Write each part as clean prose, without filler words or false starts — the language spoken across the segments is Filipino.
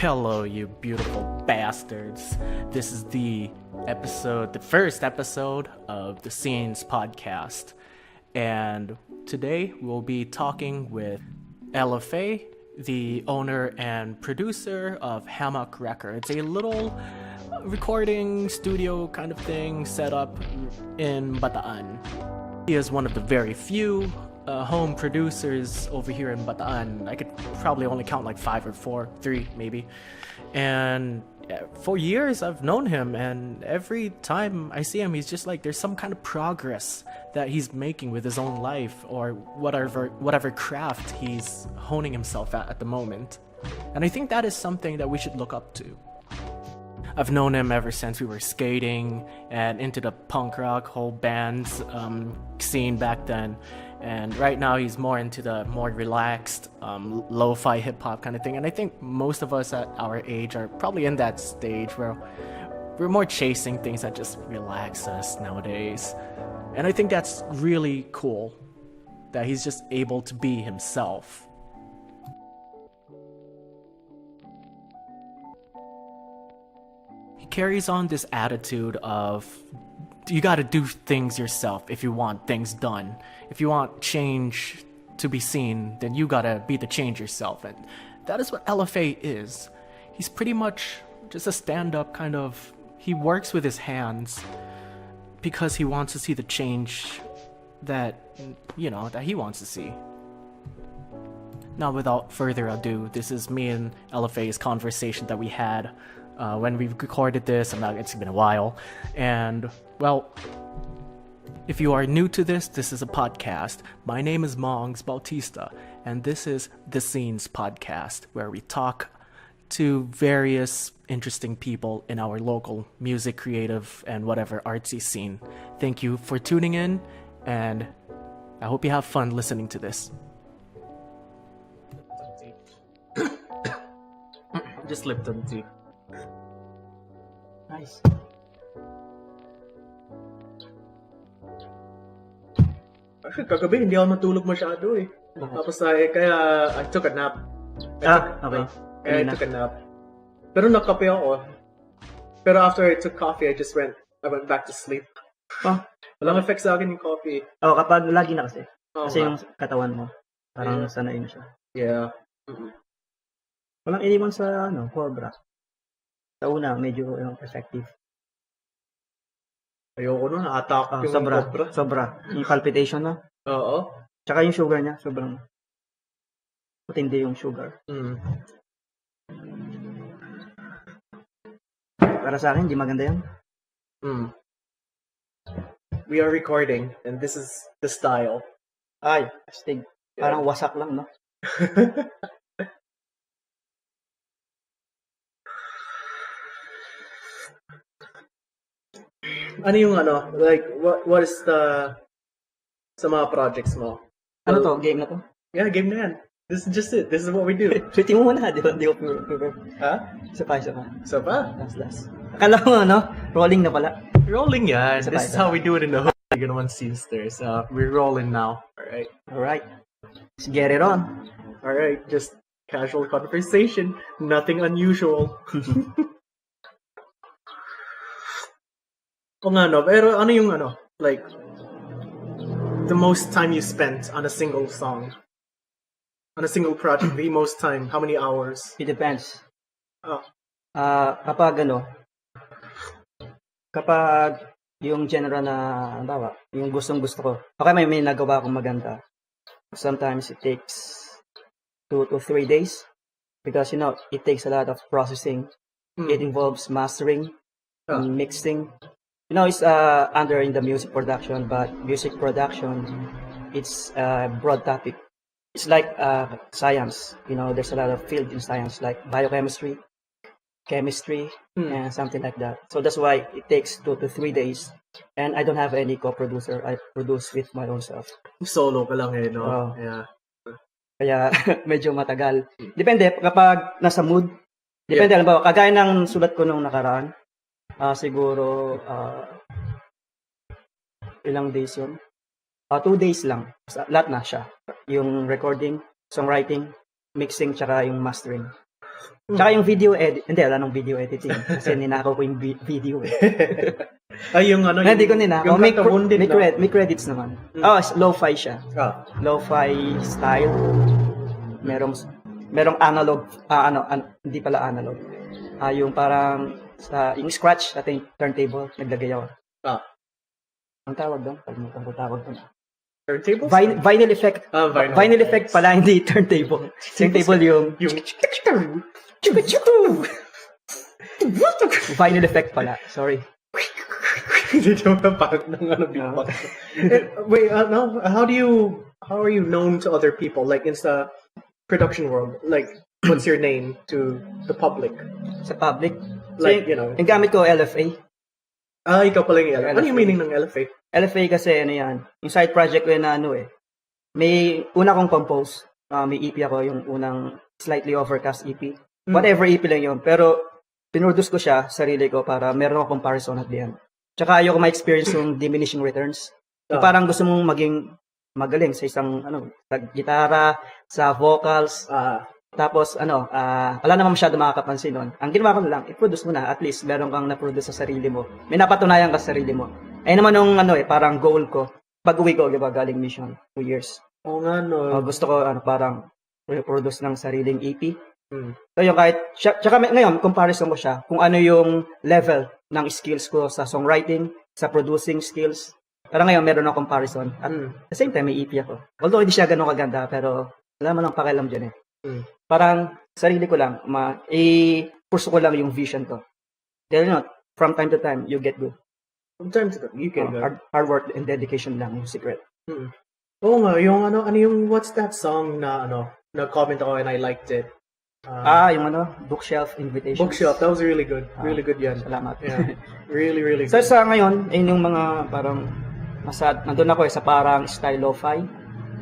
Hello, you beautiful bastards. This is the first episode of the Scenes podcast. And today we'll be talking with LFA, the owner and producer of Hammock Records, a little recording studio kind of thing set up in Bataan. He is one of the very few home producers over here in Bataan. I could probably only count like 3 maybe. And for years I've known him, and every time I see him, he's just like there's some kind of progress that he's making with his own life or whatever craft he's honing himself at the moment. And I think that is something that we should look up to. I've known him ever since we were skating and into the punk rock whole bands scene back then. And right now he's more into the more relaxed lo-fi hip-hop kind of thing. And I think most of us at our age are probably in that stage where we're more chasing things that just relax us nowadays. And I think that's really cool that he's just able to be himself. He carries on this attitude of you gotta do things yourself if you want things done. If you want change to be seen, then you gotta be the change yourself. And that is what LFA is. He's pretty much just a stand-up kind of... He works with his hands because he wants to see the change that he wants to see. Now, without further ado, this is me and LFA's conversation that we had when we recorded this. It's been a while. And, well, if you are new to this is a podcast. My name is Mongz Bautista, and this is the Scenes podcast, where we talk to various interesting people in our local music, creative, and whatever artsy scene. Thank you for tuning in, and I hope you have fun listening to this. Just Lipton tea. Nice. Actually, kagabi hindi ako matulog masyado eh. Tapos kaya I took a nap. Okay. I took a nap. Pero nagkape ako. Pero after I took coffee, I went back to sleep. Walang effect sa akin yung coffee. Kapag lagi na kasi. Kasi yung katawan mo, parang sanay na siya. Yeah. Walang iniwan sa cobra. Sa una, medyo effective. Ayoko nun, na-attack yung cobra. Sobra. Yung palpitation na. Oo. Tsaka yung sugar niya, sobrang matindi yung sugar. Para sa akin, di maganda yan. We are recording, and this is the style. Ay, astig. Parang wasak lang, no? Ano yung like, what is sa mga projects mo? Ano to? Game na to? Yeah, game na yan. This is just it. This is what we do. Shooting mo muna, di ko Ha? Isa pa. Last. Akala mo, rolling na pala. Rolling yan. Isa This is how we do it in the hood. You're gonna want sisters. We're rolling now. Alright. Let's get it on. Alright, just casual conversation. Nothing unusual. Pero ano yung like, the most time you spent on a single song? On a single project, the most time, how many hours? It depends. Kapag yung genre na, yung gustong-gusto ko, okay, may nagawa akong maganda. Sometimes it takes 2 to 3 days because, it takes a lot of processing. It involves mastering, mixing. It's under in the music production, but music production, it's a broad topic. It's like science. There's a lot of field in science, like biochemistry, chemistry, and something like that. So that's why it takes 2 to 3 days. And I don't have any co-producer. I produce with my own self. Solo ka lang no? Oh. Yeah. Kaya medyo matagal. Depende kapag nasa mood. Depende, halimbawa, kagaya ng sulat ko nung nakaraan. Siguro ilang days yun? 2 days lang. Lahat na siya. Yung recording, songwriting, mixing, tsaka yung mastering. Tsaka yung video edit, hindi, wala nung video editing. Kasi ninakaw ko yung video eh. Ay, yung ano, Hindi ko ninakaw. yung kanta Wounded, no? May credits naman. Oh, lo-fi siya. Ah. Lo-fi style. Merong analog, hindi pala analog. Yung parang, yung scratch, ating turntable, naglagay ako. Ah. Ang tawag doon? Palimutan ko tawag doon. Turntable? Vinyl effect. Vinyl effect pala, hindi turntable. Turntable yung... Vinyl effect pala. Sorry. Hindi naman parang ng beatbox. Wait, no? How are you known to other people? Like, in the production world? Like, what's your name to the public? Sa public? Like, Yung gamit ko, LFA. Ikaw pala yung LFA. Ano yung meaning ng LFA? LFA kasi, yan. Yung side project ko yun na may una kong compose. May EP ako, yung unang Slightly Overcast EP. Whatever EP lang yun. Pero, pinroduce ko siya, sarili ko, para meron akong comparison at the end. Tsaka ayoko ma-experience yung diminishing returns. Yung parang gusto mong maging magaling sa isang, sa gitara, sa vocals, tapos, wala naman masyado makakapansin nun. Ang ginawa ko na lang, i-produce mo na. At least, meron kang na-produce sa sarili mo. May napatunayan ka sa sarili mo. Ayun naman nung, parang goal ko. Pag-uwi ko, diba, galing mission, 2 years. Oo nga, no. Gusto ko, parang, produce ng sariling EP. So, yung kahit, tsaka ngayon, comparison ko siya, kung ano yung level ng skills ko sa songwriting, sa producing skills. Pero ngayon, meron akong comparison. At the same time, may EP ako. Although, hindi siya ganun kaganda, pero wala mo lang pakialam dyan eh. Parang sarili ko lang, pursue ko lang yung vision ko. Dahil from time to time, you get good. From time to time, you get good. Hard work and dedication lang yung secret. Oo nga, yung yung what's that song na na-comment ako and I liked it. Yung Bookshelf Invitations. Bookshelf, that was really good. Really good yan. Salamat. Yeah. Really, really So good. sa ngayon, yung mga parang nandun ako sa parang style lo-fi.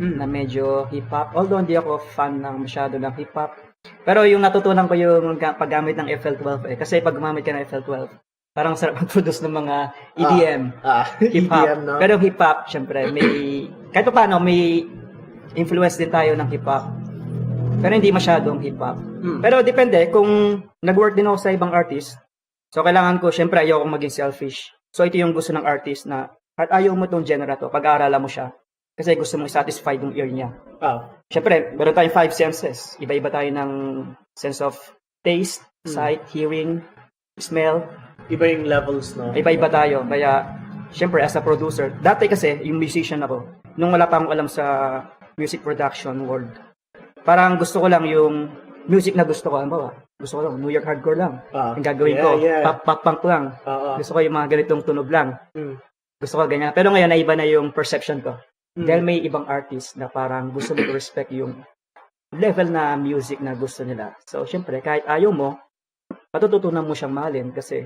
Na medyo hip-hop. Although hindi ako fan ng masyado ng hip-hop. Pero yung natutunan ko yung paggamit ng FL12 kasi pag gumamit ka ng FL12, parang sarap mag-produce ng mga EDM, hip-hop. EDM, no? Pero hip-hop, syempre, kahit pa paano, may influence din tayo ng hip-hop. Pero hindi masyadong hip-hop. Pero depende, kung nag-work din ako sa ibang artist, so kailangan ko, syempre, ayaw kong maging selfish. So ito yung gusto ng artist na, at ayaw mo itong genre to, pag-aaralan mo siya. Kasi gusto mong satisfy yung ear niya. Siyempre, meron tayong 5 senses. Iba-iba tayo ng sense of taste, sight, hearing, smell. Iba yung levels, no? Iba-iba tayo. Kaya, siyempre, as a producer, dati kasi, yung musician ako, nung wala pa akong alam sa music production world, parang gusto ko lang yung music na gusto ko. Gusto ko lang, New York hardcore lang. Yung gagawin ko, pop-punk lang. Gusto ko yung mga ganitong tunog lang. Gusto ko ganyan. Pero ngayon, naiba na yung perception ko. Dahil may ibang artist na parang gusto mo respect yung level na music na gusto nila. So, syempre, kahit ayaw mo, matututunan mo siyang mahalin kasi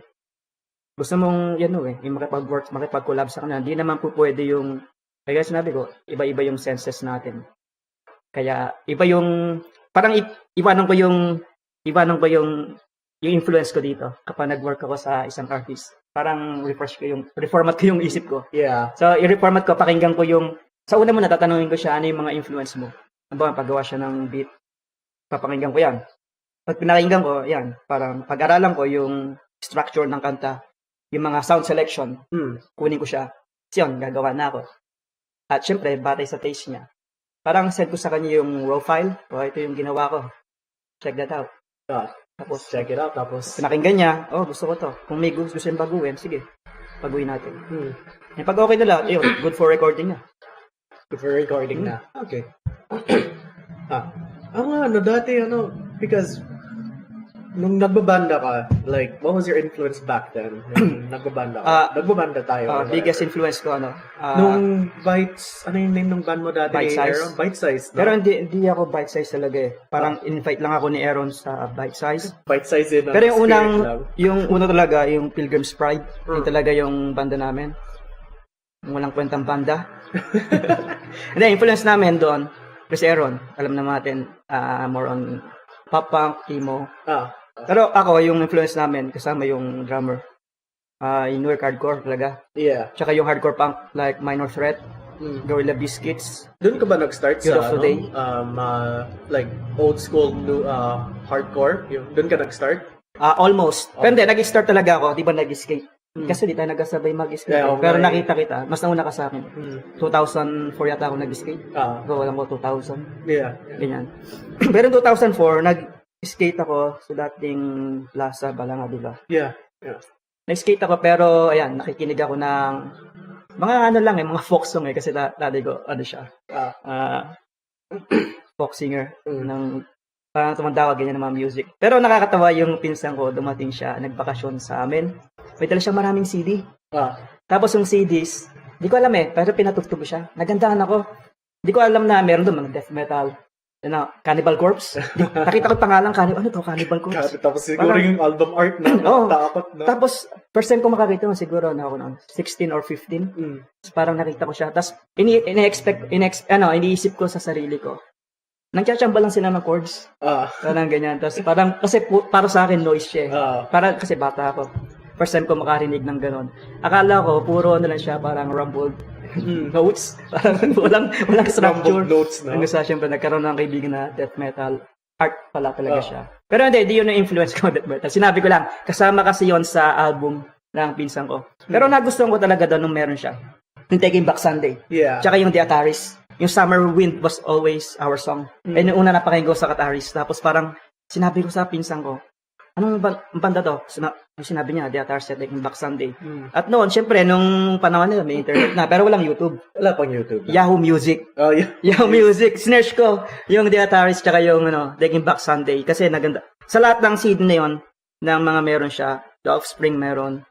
gusto mong, yung makipag-work, makipag-collab sa kanila. Hindi naman po pwede yung, kaya sinabi ko, iba-iba yung senses natin. Kaya, iba yung, parang iwanan ko yung influence ko dito kapag nag-work ako sa isang artist. Parang reformat ko yung isip ko. Yeah. So, i-reformat ko, pakinggan ko yung, sa una mo natatanungin ko siya, ano yung mga influence mo? Ano ba, paggawa siya ng beat, papakinggan ko yan. Pag pinakinggan ko, yan, parang pag-aralan ko yung structure ng kanta, yung mga sound selection, kunin ko siya. Kasi yun, gagawa na ako. At syempre, batay sa taste niya. Parang send ko sa kanya yung raw file, ito yung ginawa ko. Check that out. Tapos, check it out. Tapos, pinakinggan niya, gusto ko to. Kung may gusto siyang baguhin, sige, baguhin natin. Pag okay na lahat, good for recording na. Good for recording na. Okay. Dati, because, nung nagbabanda ka, like, what was your influence back then? Nung nagbabanda ka? Nagbabanda tayo. Biggest influence ko, nung Bites, ano yung name ng band mo dati? Bite Size. Aaron? Bite Size, no? Pero hindi ako Bite Size talaga eh. Parang invite lang ako ni Aaron sa Bite Size. Bite Size din. Pero yung una talaga, yung Pilgrim's Pride, yung talaga yung banda namin. Yung walang kwentang banda. Hindi, influence namin doon, Chris Aaron, alam naman natin, more on pop-punk, emo. Pero ako, yung influence namin, kasama yung drummer, yung New York hardcore talaga. Yeah. Tsaka yung hardcore punk, like Minor Threat, Gorilla Biscuits. Doon ka ba nag-start sa Beautiful Day. like old school hardcore? Doon ka nag-start? Almost. Pero hindi, nag-start talaga ako. Di ba nag-skate? Kasi di tayo nagkasabay mag-skate. Yeah, Pero okay. nakita kita. Mas nauna ka sa akin. 2004 yata ako nag-skate. Ikaw alam ko 2000. Yeah. Ganyan. Pero 2004, nag-skate ako sa dating Plaza Balanga, di ba? Yeah. Nag-skate ako pero ayan, nakikinig ako ng mga ano lang mga folk song kasi dati ko ano siya. Folk singer ng parang tumanda ganyan ng mga music. Pero nakakatawa yung pinsan ko, dumating siya, nagbakasyon sa amin. May dala siyang maraming CD. Tapos yung CDs, di ko alam pero pinatugtog siya. Nagandahan ako. Di ko alam na meron doon mga death metal. Cannibal Corpse. Nakita ko pangalan Cannibal. Ano to? Cannibal Corpse. Tapos siguro yung album art na takot na. Tapos first time ko makakita mo siguro na ako noon 16 or 15. Parang nakita ko siya. Tapos iniisip ko sa sarili ko. Nagchachamba lang sila ng chords. Parang ganyan. Tapos parang kasi para sa akin noise siya. Para kasi bata ako. First time ko makarinig ng ganon. Akala ko puro ano lang siya parang rumbled notes. Parang walang structure. Notes na. Hanggang sa siyempre nagkaroon ng kaibigan na death metal. Art pala talaga siya. Pero hindi yun ang influence ko death metal. Sinabi ko lang, kasama kasi yon sa album ng pinsan ko. Pero nagustuhan ko talaga doon nung meron siya. Yung Taking Back Sunday. Yeah. Tsaka yung The Ataris. Yung Summer Wind was always our song. Yung una napakinggan ko sa Ataris. Tapos parang sinabi ko sa pinsan ko, anong banda to? Sinabi niya, The Ataris at Taking Back Sunday. At noon, syempre, nung panahon nila, may internet na. Pero walang YouTube. Wala pang YouTube. Yahoo Music. Yahoo Music. Sinerge ko yung The Ataris tsaka yung Taking Back Sunday. Kasi naganda. Sa lahat ng CD na yun, ng mga meron siya, The Offspring meron.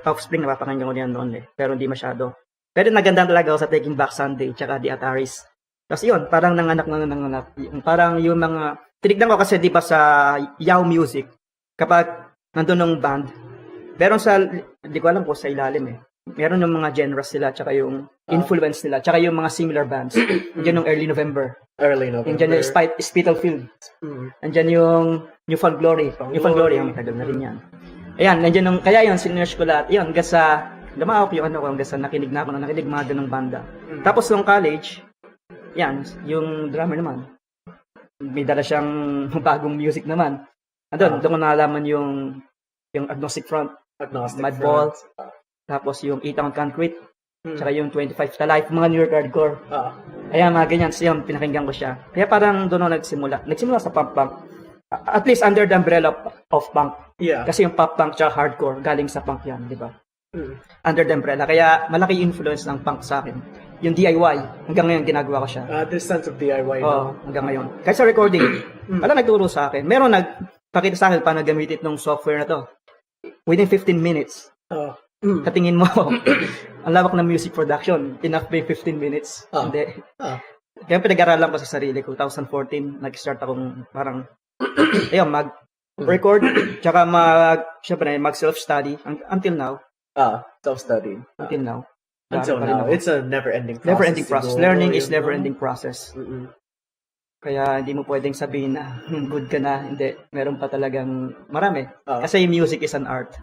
Offspring, napapakinggan ko yan noon pero hindi masyado. Pero naganda talaga ako sa Taking Back Sunday tsaka The Ataris. Kasi yun, parang nanganak. Parang yung mga, tinignan ko kasi di ba sa Yahoo Music, kapag nandun ng band, meron sa, di ko alam kung sa ilalim meron yung mga genres nila, tsaka yung influence nila, tsaka yung mga similar bands. Diyan yung Early November. Diyan yung Spitalfield. Diyan yung Newfound Glory. Newfound Glory, ang tagal na rin yan. Ayan, nandiyan yung, kaya yun, sinerge ko lahat. Yun, hanggang sa, lumawak yung hanggang sa nakinig na ako, nakinig mga ganong banda. Tapos nung college, yan, yung drummer naman, may dala siyang bagong music naman. Doon ko nalaman yung Agnostic Front, Madball, tapos yung 8 Ounce Concrete, tsaka yung 25 to Life, mga New York hardcore. Ayan, mga ganyan. So yun, pinakinggan ko siya. Kaya parang doon ako nagsimula sa punk. At least under the umbrella of punk. Yeah. Kasi yung pop punk tsaka hardcore, galing sa punk yan, di ba? Under the umbrella. Kaya malaki influence ng punk sa akin. Yung DIY, hanggang ngayon ginagawa ko siya. There's sense of DIY. Hanggang ngayon. Kahit sa recording, wala nagturo sa akin. Meron nagpakita sa akin paano gamitin itong software na to. Within 15 minutes. Katingin mo, ang lawak ng music production. Enough ba yung 15 minutes? Hindi. Kaya pinag-aralan ko sa sarili ko. 2014, nag-start akong parang, mag-record, tsaka mag-self-study until now. Self-study. Until now. Until now. It's a never-ending process. Never-ending process. Learning is never-ending process. Kaya hindi mo pwedeng sabihin na good ka na. Hindi. Meron pa talagang marami. Kasi music is an art.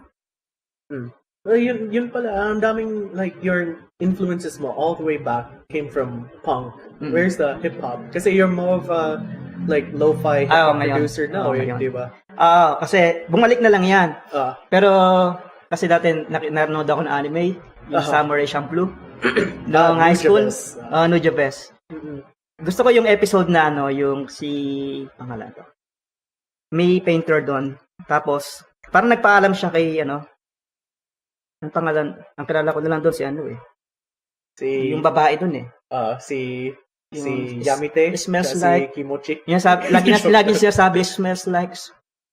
Well, yun pala, ang daming, like, your influences mo all the way back came from punk. Where's the hip-hop? Kasi you're more of a, like, lo-fi hip-hop producer now, di ba? Kasi bumalik na lang yan. Pero, kasi dati nanonood ako ng anime, yung Samurai Champloo, noong high school, Nuja Best. Gusto ko yung episode na, yung si, pangalan to, may painter doon. Tapos, parang nagpaalam siya kay, ang pangalan, ang kilala ko na lang doon si yung babae doon si Yamite, smells si like Kimochi. Yung lagi siya sabi, smells like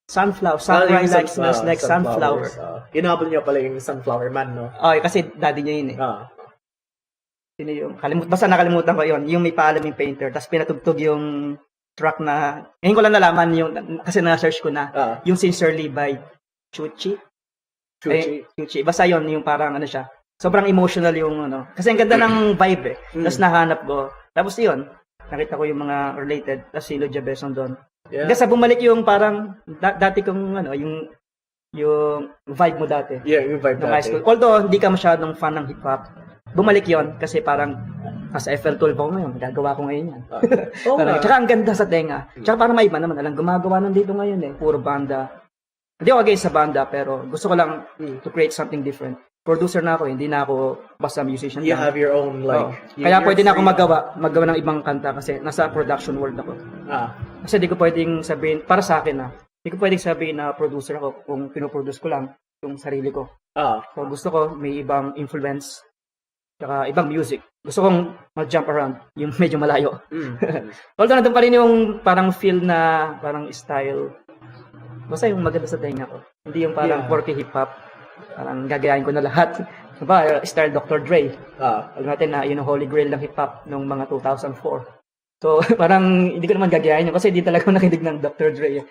sunflower. Sunrise like smells like sunflower. Inabol niya pala yung Sunflower Man, no? Kasi daddy niya yun Sino yung, basta nakalimutan ko yun. Yung may paalam yung painter, tapos pinatugtog yung track na, ngayon ko lang nalaman yung, kasi na-search ko na, yung Sincerely by Chuchi. Basta yun, yung parang siya. Sobrang emotional yung Kasi ang ganda ng vibe Tapos nahanap ko. Tapos yun, nakita ko yung mga related. Tapos si Luja Beson doon. Kasi bumalik yung parang, dati kong yung vibe mo dati. Yeah, yung vibe dati. High school. Although, hindi ka masyadong fan ng hip-hop. bumalik yon kasi parang as FL12 ako ngayon, gagawa ko ngayon yan. Oo Parang, nga. tsaka ang ganda sa tenga. Tsaka parang may iba naman, alang gumagawa nandito ngayon puro banda. Hindi ako against sa banda, pero gusto ko lang to create something different. Producer na ako, hindi na ako basta musician You lang. have your own, like... Oo. Kaya pwede na ako magawa ng ibang kanta kasi nasa production world ako. Kasi di ko pwedeng sabihin, para sa akin di ko pwedeng sabihin na producer ako kung pinoproduce ko lang yung sarili ko. So gusto ko may ibang influence, tsaka ibang music. Gusto kong mag-jump around, yung medyo malayo. Although nandun pa rin yung parang feel na, parang style. Basta yung maganda sa tenga ko. Hindi yung parang quirky hip-hop. Parang gagayahin ko na lahat. Diba, style Dr. Dre. Alam natin na yun ang holy grail ng hip-hop noong mga 2004. So, parang hindi ko naman gagayahin yun kasi hindi talaga ako nakinig ng Dr. Dre.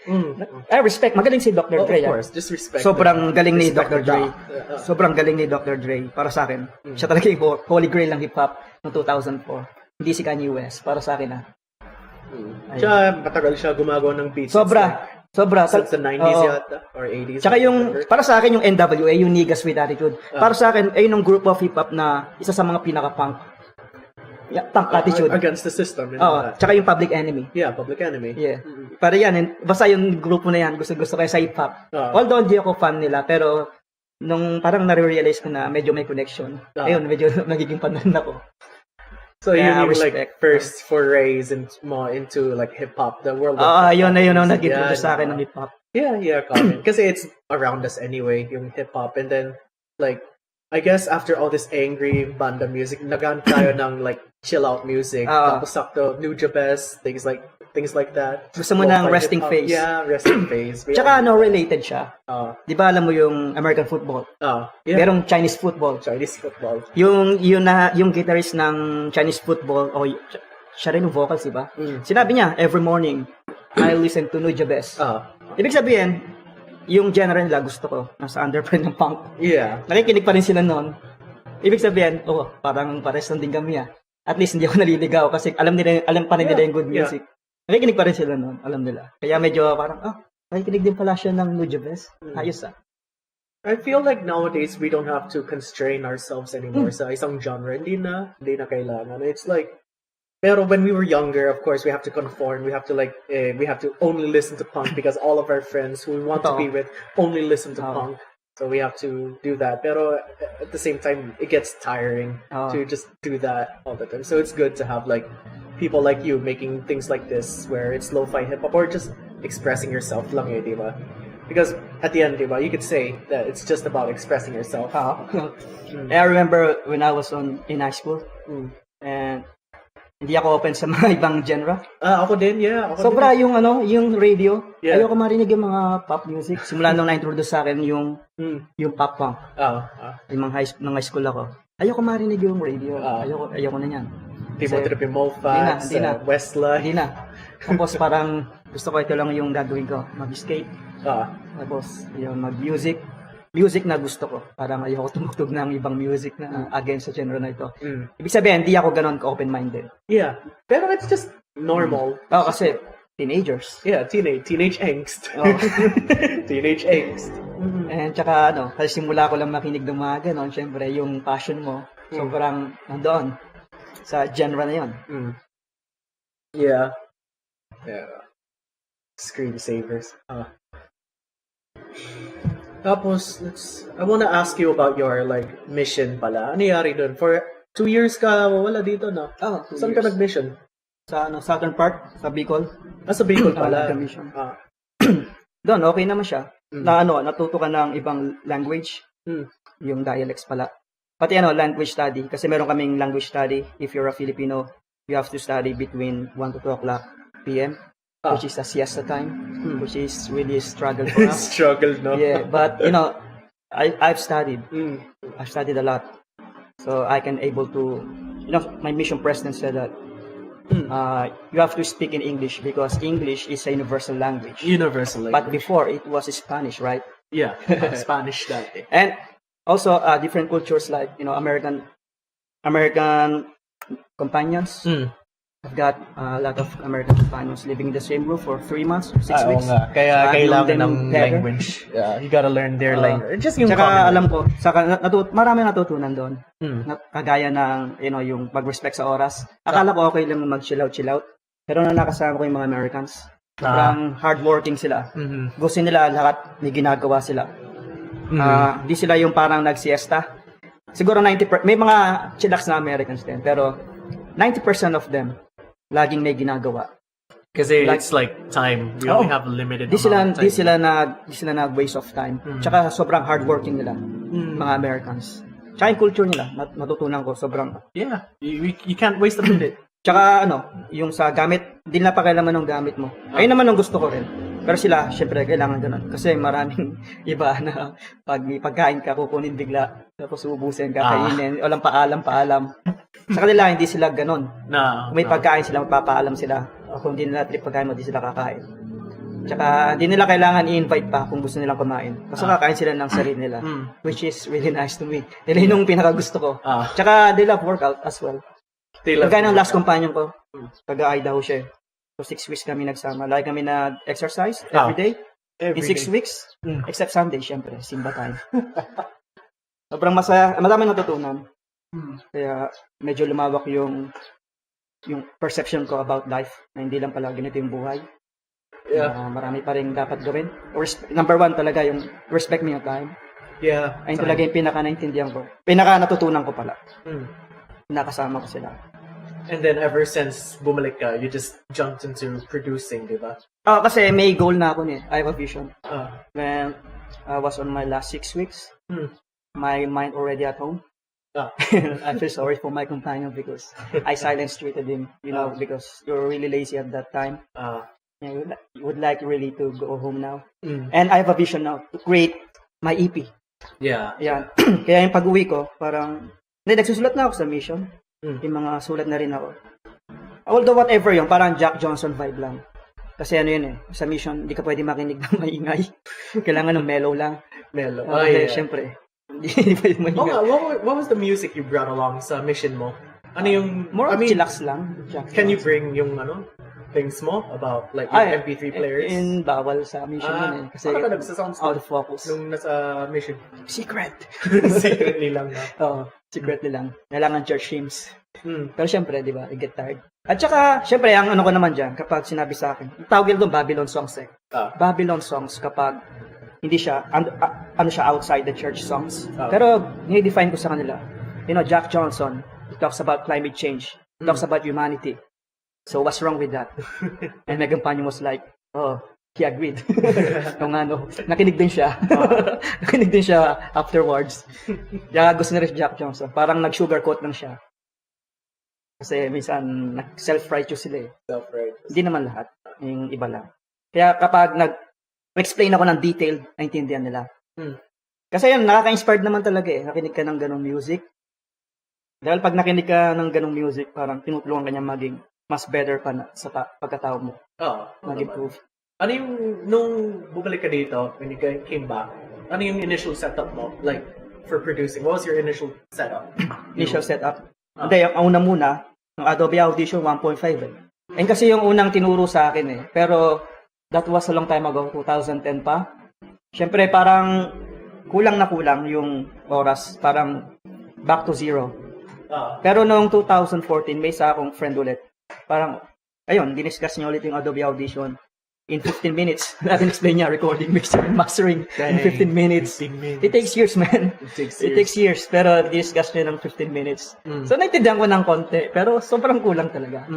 I respect. Magaling si Dr. Dre. Of course, just respect. Sobrang galing ni Respect Dr. the Dre. doc. Sobrang galing ni Dr. Dre para sa akin. Siya talaga yung holy grail ng hip-hop noong 2004. Hindi si Kanye West. Para sa akin Siya, matagal siya gumagawa ng beats. Sobra. Since the 90s yata, or 80s. Tsaka yung, para sa akin yung NWA, yung Niggas with Attitude. Para sa akin, ayun yung group of hip-hop na isa sa mga pinaka-punk. Punk attitude. Against the system. Tsaka yung Public Enemy. Yeah, Public Enemy. Yeah. Para yan, basta yung grupo na yan, gusto ko sa hip-hop. Although hindi ako fan nila, pero nung parang nare-realize ko na medyo may connection. Ayun, medyo nagiging fan na ako. So Yeah, yun yung respect. like first forays into like hip-hop, the world of Yun hip-hop. ang nag-introduce sa akin ng hip-hop. Yeah, Colin. Kasi it's around us anyway, yung hip-hop. And then, like, I guess after all this angry banda music, nagaan tayo ng like chill-out music. Tapos sakto, Nujabes, things like that. Gusto mo ng Lo-fi resting hip-hop. phase. Yeah, resting phase. Tsaka related siya. Di ba alam mo yung American football? Yeah. Merong Chinese football. Chinese football. Yung guitarist ng Chinese football, siya rin yung vocals, di ba? Sinabi niya, every morning, I listen to Nujabes. Ibig sabihin, yung genre nila gusto ko, nasa underground ng punk. Yeah. Nakikinig pa rin sila noon. Ibig sabihin, parang pares lang din kami At least hindi ako naliligaw kasi alam pa rin nila yung good music. Nakikinig pa rin sila noon, alam nila. Kaya medyo parang, nakikinig din pala siya ng Nujabes. Ayos I feel like nowadays we don't have to constrain ourselves anymore sa isang genre. Hindi na kailangan. It's like, pero when we were younger, of course, we have to conform. We have to we have to only listen to punk because all of our friends who we want to be with only listen to punk. So we have to do that. Pero at the same time, it gets tiring to just do that all the time. So it's good to have like people like you making things like this where it's lo-fi hip-hop or just expressing yourself lang diba? Because at the end, diba, you could say that it's just about expressing yourself. I remember when I was in high school, and hindi ako open sa mga ibang genre. Ako din, yeah. Sobra yung yung radio. Yeah. Ayoko marinig yung mga pop music. Simula nung na-introduce sa akin yung pop punk. Yung high school ako. Ayoko marinig yung radio. Ayoko na yan. Timothy Moffat, Westlife. Hindi na. Tapos parang gusto ko ito lang yung gagawin ko. Mag-skate. Tapos yung mag-music. Music na gusto ko. Parang ayoko tumugtog ng ibang music na against sa genre na ito. Ibig sabihin, hindi ako ganon ka-open-minded. Yeah. Pero it's just normal. Kasi teenagers. Yeah, teenage angst. Teenage angst. And tsaka kasi simula ko lang makinig ng mga ganon, syempre yung passion mo, sobrang nandoon sa genre na yon. Yeah. Screensavers. Tapos, I want to ask you about your like mission pala. Ano nangyari doon? For 2 years ka wala dito, no? Saan ka nag-mission? Sa southern part, sa Bicol. Sa Bicol pala. Nag-mission. Doon, okay naman siya. Na natuto ka ng ibang language. Yung dialects pala. Pati language study. Kasi meron kaming language study. If you're a Filipino, you have to study between 1 to 2 o'clock p.m. Which is a siesta time, which is really a struggle for us. Struggle, no? Yeah, but I've studied. I've studied a lot, so I can able to. My mission president said that you have to speak in English because English is a universal language. But before it was Spanish, right? Yeah, Spanish dati. And also different cultures like American companions. I've got a lot of American companions living in the same roof for 3 months, 6 Oo weeks. nga. Kaya kailangan ng better. language. You gotta learn their language. Just yung Tsaka common alam ko, marami natutunan doon. Mm. Kagaya ng, yung pag-respect sa oras. Akala ko okay lang mag-chill out. Pero nung nakasama ko yung mga Americans, sobrang hardworking sila. Mhm. Gusto nila lahat, may ginagawa sila. Di sila yung parang nag-siesta. Siguro 90%, may mga chillax na Americans din, pero 90% of them, laging may ginagawa. Kasi it's like time. We only have a limited Di amount of sila time. nag-waste of time. Tsaka sobrang hardworking nila, mga Americans. Tsaka yung culture nila, natutunan ko, sobrang. Yeah, you can't waste a minute. Tsaka yung sa gamit, hindi nila pakialaman ng gamit mo. Ayun naman ang gusto ko rin. Pero sila, syempre, kailangan ganun. Kasi maraming iba na pag may pagkain ka, kukunin bigla, tapos ubusin ka, kainin, walang paalam. Sa kanila, hindi sila ganun. No. Kung may pagkain sila, magpapaalam sila. O kung hindi nila trip pagkain mo, hindi sila kakain. Tsaka, hindi nila kailangan i-invite pa kung gusto nilang kumain. Kasi kakain sila ng sarili nila. Which is really nice to me. Dahil yung pinakagusto ko. Tsaka, they love workout as well. Kagaya ng last companion ko, taga-Idaho siya. So, 6 weeks kami nagsama. Lagi kami nag-exercise every day. In 6 weeks, except Sunday, syempre, simba time. Sobrang masaya, madami natutunan. Kaya medyo lumawak yung perception ko about life, na hindi lang pala ganito yung buhay. Marami pa rin dapat gawin. Number 1 talaga yung respect me your time. Yeah. Ayun talaga yung pinaka-naintindihan ko. Pinaka-natutunan ko pala. Nakasama ko sila. And then ever since bumalik ka, you just jumped into producing, di ba? Kasi may goal na ako I have a vision. When I was on my last 6 weeks, my mind already at home. I feel sorry for my companion because I silence treated him, because you're really lazy at that time. You would like really to go home now. And I have a vision now to create my EP. Yeah. Yan. Kaya yung pag-uwi ko, parang, nagsusulat na ako sa mission. Yung mga sulat na rin ako. Although whatever yun, parang Jack Johnson vibe lang. Kasi sa mission, hindi ka pwede makinig ng maingay. Kailangan ng mellow lang. Mellow. Siyempre. Hindi pwede maingay. What was the music you brought along sa mission mo? Ano yung... More chillax lang. Can you bring yung things mo about like yung MP3 players? Bawal sa mission yun Kasi ka nagsasounds out of focus. Nung nasa mission. Secret. Secretly lang na. Oo. Secretly lang. Kailangan church hymns. Pero syempre, di ba, I get tired. At saka, syempre, ang ko naman dyan, kapag sinabi sa akin, tawag nila doon Babylon songs Babylon songs kapag hindi siya, siya outside the church songs. Pero, nidefine ko sa kanila. Jack Johnson, he talks about climate change. He talks about humanity. So, what's wrong with that? And my companion was like, he agreed. Nakinig din siya. Nakinig din siya afterwards. Kaya gusto na rin Jack Johnson. Parang nag-sugarcoat lang siya. Kasi minsan, self-righteous sila Self-righteous. Hindi naman lahat. Yung iba lang. Kaya kapag nag-explain ako ng detail, naintindihan nila. Kasi yun, nakaka-inspired naman talaga Nakinig ka ng ganong music. Dahil pag nakinig ka ng ganong music, parang tinutulungan ka niya maging mas better pa sa pagkatao mo. Mag-improve. Ano yung, nung bumalik ka dito, when you came back, ano yung initial setup mo? Like, for producing, what was your initial setup? Initial setup? Hindi, ang una muna, ng Adobe Audition 1.5 And kasi yung unang tinuro sa akin Pero, that was a long time ago, 2010 pa. Siyempre, parang kulang na kulang yung oras. Parang back to zero. Pero noong 2014, may isa akong friend ulit. Parang, ayun, diniscuss niya ulit yung Adobe Audition. In 15 minutes, natin explain niya, recording, mixing, and mastering in 15 minutes. It takes years, man. It takes years. Pero discuss niya ng 15 minutes. So, naintindihan ko ng konti. Pero sobrang kulang talaga.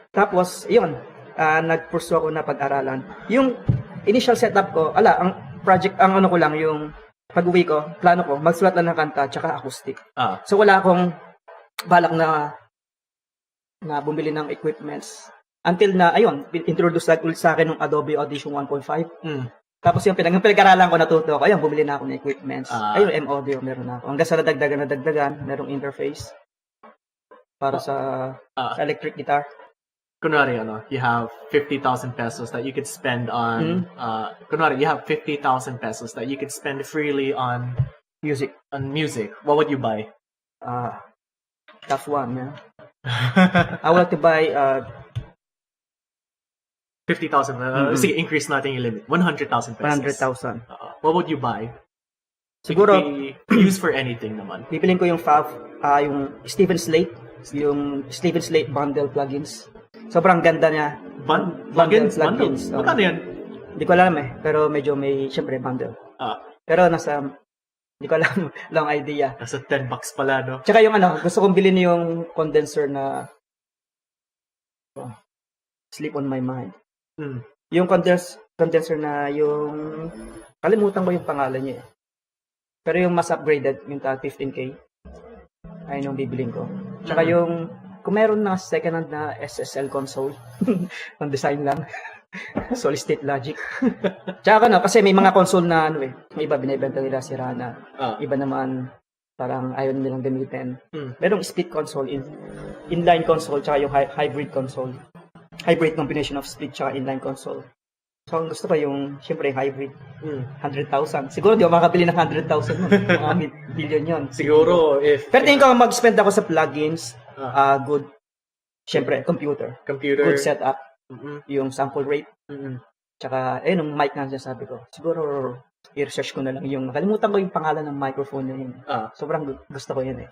Tapos, yun, nag-pursue ako na pag-aralan. Yung initial setup ko, ang project, ang ko lang, yung pag-uwi ko, plano ko, magsulat lang ng kanta, tsaka acoustic. So, wala akong balak na bumili ng equipments. Until na, ayun, introduce ulit sa akin ng Adobe Audition 1.5. Tapos yung pinag-aralan ko, natuto ko, ayun, bumili na ako ng equipments. Ayun, M-Audio, meron na ako. Hanggang sa nadagdagan, merong interface para sa electric guitar. Kunwari, you have 50,000 pesos that you could spend on, kunwari, you have 50,000 pesos that you could spend freely on music. What would you buy? Tough one, man. I would like to buy 50,000. Sige, increase natin yung limit. 100,000 pesos. 100,000. What would you buy? Siguro, It could be used for anything naman. bibilin ko yung yung Steven Slate, yung Steven Slate bundle plugins. Sobrang ganda niya. Plugins? Plugins. Bundle? Magkano yan? Hindi ko alam pero medyo may, syempre, bundle. Pero hindi ko alam, long idea. Nasa $10 pala, no? Tsaka yung gusto kong bilhin yung condenser na Sleep on My Mind. Yung condenser na yung, kalimutan ko yung pangalan niya eh. Pero yung mas upgraded, yung 15K, ayun yung bibiling ko. Tsaka yung, kung meron na second hand na SSL console, ang design lang, solid state logic. Tsaka kasi may mga console na may iba binibenta nila sira na. Iba naman parang ayaw nilang gamitin. Merong split console, inline console, tsaka yung hybrid console. Hybrid combination of split tsaka inline console. So, ang gusto ko yung, syempre, hybrid. 100,000. Siguro di ako makakabili ng 100,000 nun. Mga billion yun. Siguro, if... Pero tingin ko, mag-spend ako sa plugins, good, syempre, computer. Good setup. Yung sample rate. Tsaka, yung mic na sabi ko. Siguro, i-research ko na lang yung, nakalimutan ko yung pangalan ng microphone na yun. Sobrang gusto ko yun eh.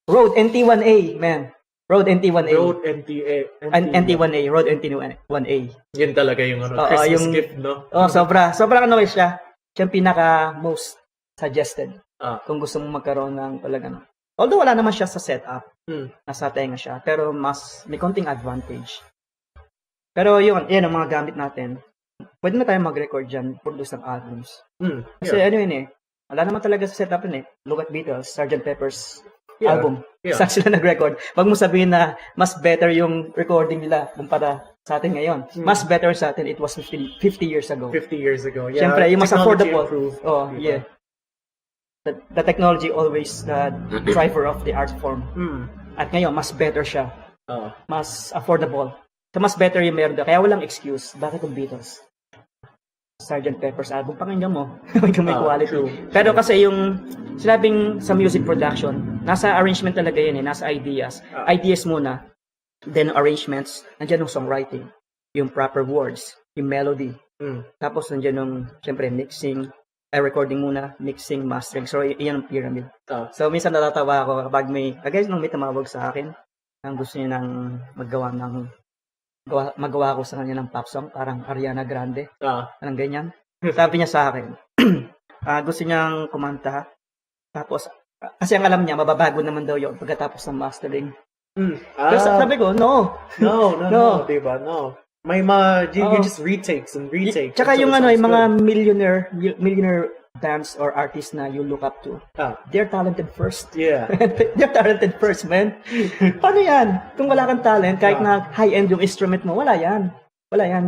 Rode NT1A, man. Rode NT1A. Rode NT1A. NT1A. Rode NT1A. Yun talaga yung Christmas gift, no? Sobrang siya. Siya yung pinaka-most suggested. Kung gusto mong magkaroon ng talaga. Although wala naman siya sa setup. Nasa tenga siya. Pero may konting advantage. Pero yun ang mga gamit natin. Pwede na tayo mag-record dyan, produce ng albums. Kasi wala naman talaga sa setup yun eh. Look at Beatles, Sgt. Pepper's album. Saan sila nag-record? Wag mo sabihin na mas better yung recording nila kumpara sa atin ngayon. Mas better sa atin, it was 50 years ago. 50 years ago, yeah. Siyempre, yung mas affordable. Improved. Yeah. The technology always the driver of the art form. At ngayon, mas better siya. Mas affordable. So, mas better yung meron doon. Kaya walang excuse. Bakit yung Beatles? Sgt. Pepper's album, pakinggan mo. May quality. True. Pero kasi yung sinabing sa music production, nasa arrangement talaga yun eh, nasa ideas. Ideas muna, then arrangements, nandiyan yung songwriting, yung proper words, yung melody. Tapos nandiyan yung, syempre, mixing, recording muna, mixing, mastering. So, iyan ang pyramid. So, minsan natatawa ako kapag nung may tumawag sa akin, ang gusto niya nang magawa ko sa kanya ng pop song, parang Ariana Grande. Anong ganyan. Sabi niya sa akin, gusto niyang kumanta. Tapos, kasi ang alam niya, mababago naman daw yun pagkatapos ng mastering. Pero sabi ko, no. No. Diba? No. May you just retakes and retakes. Tsaka yung yung mga millionaire bands or artists na you look up to, they're talented first. Yeah. They're talented first, man. Paano yan? Kung wala kang talent, kahit na high-end yung instrument mo, wala yan.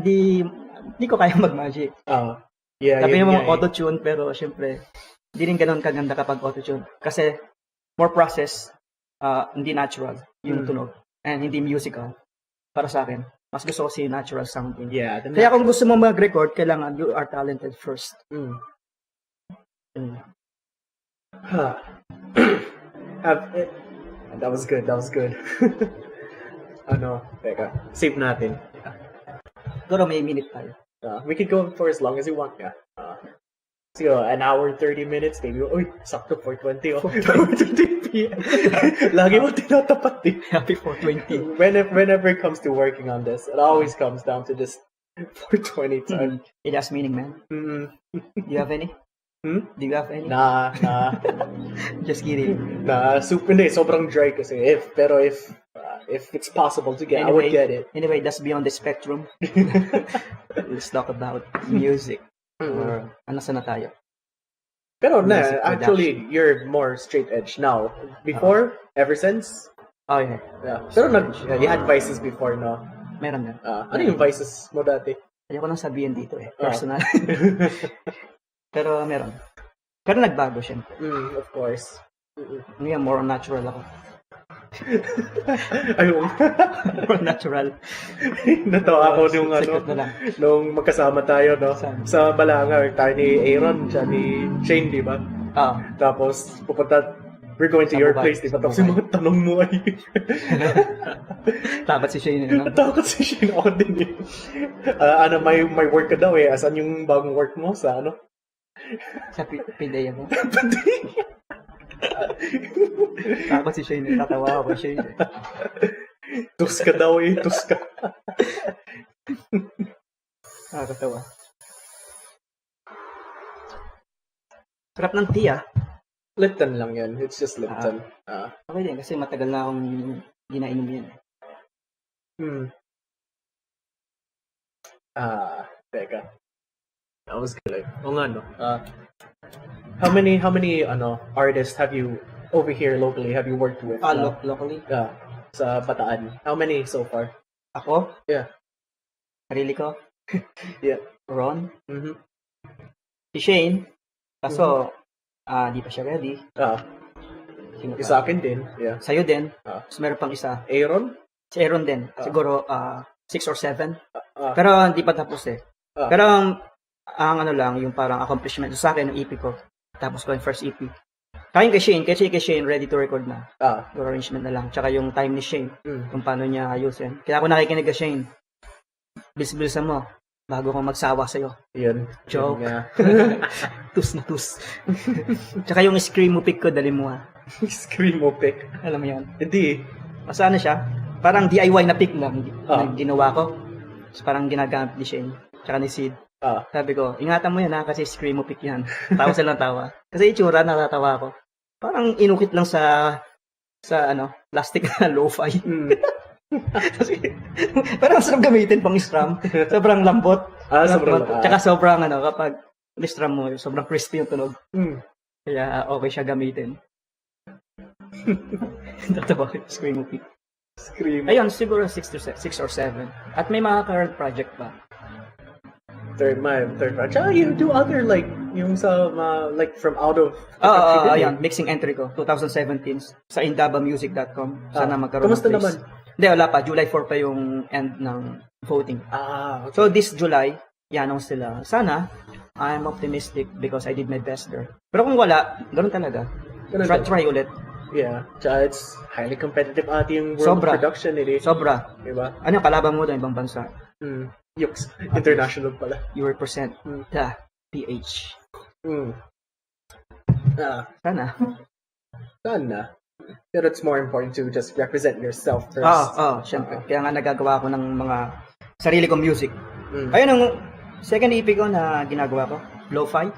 Di ko kaya mag-magic. Yeah. Sabi yung mga auto-tune, pero syempre, hindi rin ganun kaganda kapag auto-tune. Kasi, more process, hindi natural yung tunog. And hindi musical. Para sa akin. Mas gusto ko si natural sounding. Yeah. Kaya kung gusto mo mag-record, kailangan you are talented first. That was good. Teka. Save natin. Siguro may minute tayo. We could go for as long as you want. So, an hour, 30 minutes, maybe. Uy, sakto 4:20. 4:20 p.m. Lagi mo tinatapat eh. Happy 4:20. Whenever it comes to working on this, it always comes down to this 4:20 time. It has meaning, man. Do you have any? Do you have any? Nah. Just kidding. Nah, sobrang dry kasi. If it's possible to get, I would get it. Anyway, that's beyond the spectrum. Let's talk about music. Or saan na tayo? Pero actually, you're more straight edge now. Before, ever since? Yeah. Pero you had vices before, no? Meron na. Ano yung vices mo dati? Ayoko nang sabihin dito eh. Personal. Pero meron. Pero nagbago syempre. Of course. Ngayon, more natural ako. Ayun. More natural. Natawa ako nung magkasama tayo, no? Sa Balanga, tayo ni Aaron, siya ni Shane, di ba? Ah. Tapos, pupunta we're going to Sa your Bukay. place, di ba? Sa Tapos yung Bukay. mga tanong mo ay... Takot si Shane. No? Natakot si Shane ako din eh. May work ka daw eh. Asan yung bagong work mo sa ano? Sa PDA mo. Takot si Shane. Tatawa ako Shane. Tus ka daw eh. Tus ka. Nakakatawa. Sarap ng tea Lipton lang yan. It's just Lipton. Okay din kasi matagal na akong ginainom yan. Teka. That was good. O nga, no? How many artists have you over here locally have you worked with? Locally? Sa Bataan. How many so far? Ako? Yeah. Sarili ko? Yeah. Ron? Mm-hmm. Si Shane? Kaso, di pa siya ready. Sino pa? Sa akin din. Yeah. Sa'yo din. Ah. Tapos meron pang isa. Aaron? Si Aaron din. Siguro 6 or 7. Ah. Pero hindi pa tapos eh. Ah. Pero ang ano lang, yung parang accomplishment sa akin, yung EP ko. Tapos ko yung first EP. Kaya kay Shane, kasi kay Shane ready to record na. Yung arrangement na lang. Tsaka yung time ni Shane. Kung paano niya ayusin. Kaya ako nakikinig kay Shane. Bilis-bilisan mo. Bago ko magsawa sa'yo. Yun. Joke. Yun nga. Tus na tus. Tsaka yung screamo pick ko, dali mo Screamo pick. Alam mo yan? Hindi. Basta ano siya? Parang DIY na pick lang. Na ginawa ko. So, parang ginagamit ni Shane. Tsaka ni Sid. Sabi ko, ingatan mo yan kasi screamo pick yan. Tawa silang tawa. Kasi itsura, natatawa ko. Parang inukit lang sa plastic na lo-fi. Kasi, parang sarap gamitin pang strum. Sobrang lambot. Sobrang Tsaka sobrang kapag strum mo, sobrang crispy yung tunog. Kaya okay siya gamitin. Tatawa, screamo pick. Ayun, siguro 6 or 7. At may mga current project pa. Third project. Tsaka you do other like yung sa like from out of ayun, mixing entry ko 2017 sa indabamusic.com. Sana magkaroon Kamusta ng place. naman? Hindi, wala pa. July 4 pa yung end ng voting. Okay. So this July, i-announce sila. Sana, I'm optimistic because I did my best there. Pero kung wala, ganun talaga. Try ulit. Yeah. Tsaka it's highly competitive yung world Sobra. production eh. Sobra. Diba? Ano yung kalaban mo doon, ibang bansa? Yucks. International pala. You represent the PH. Sana. Pero it's more important to just represent yourself first. Syempre. Kaya nga nagagawa ko ng mga sarili kong music. Ayun ang second EP ko na ginagawa ko. Lo-fi.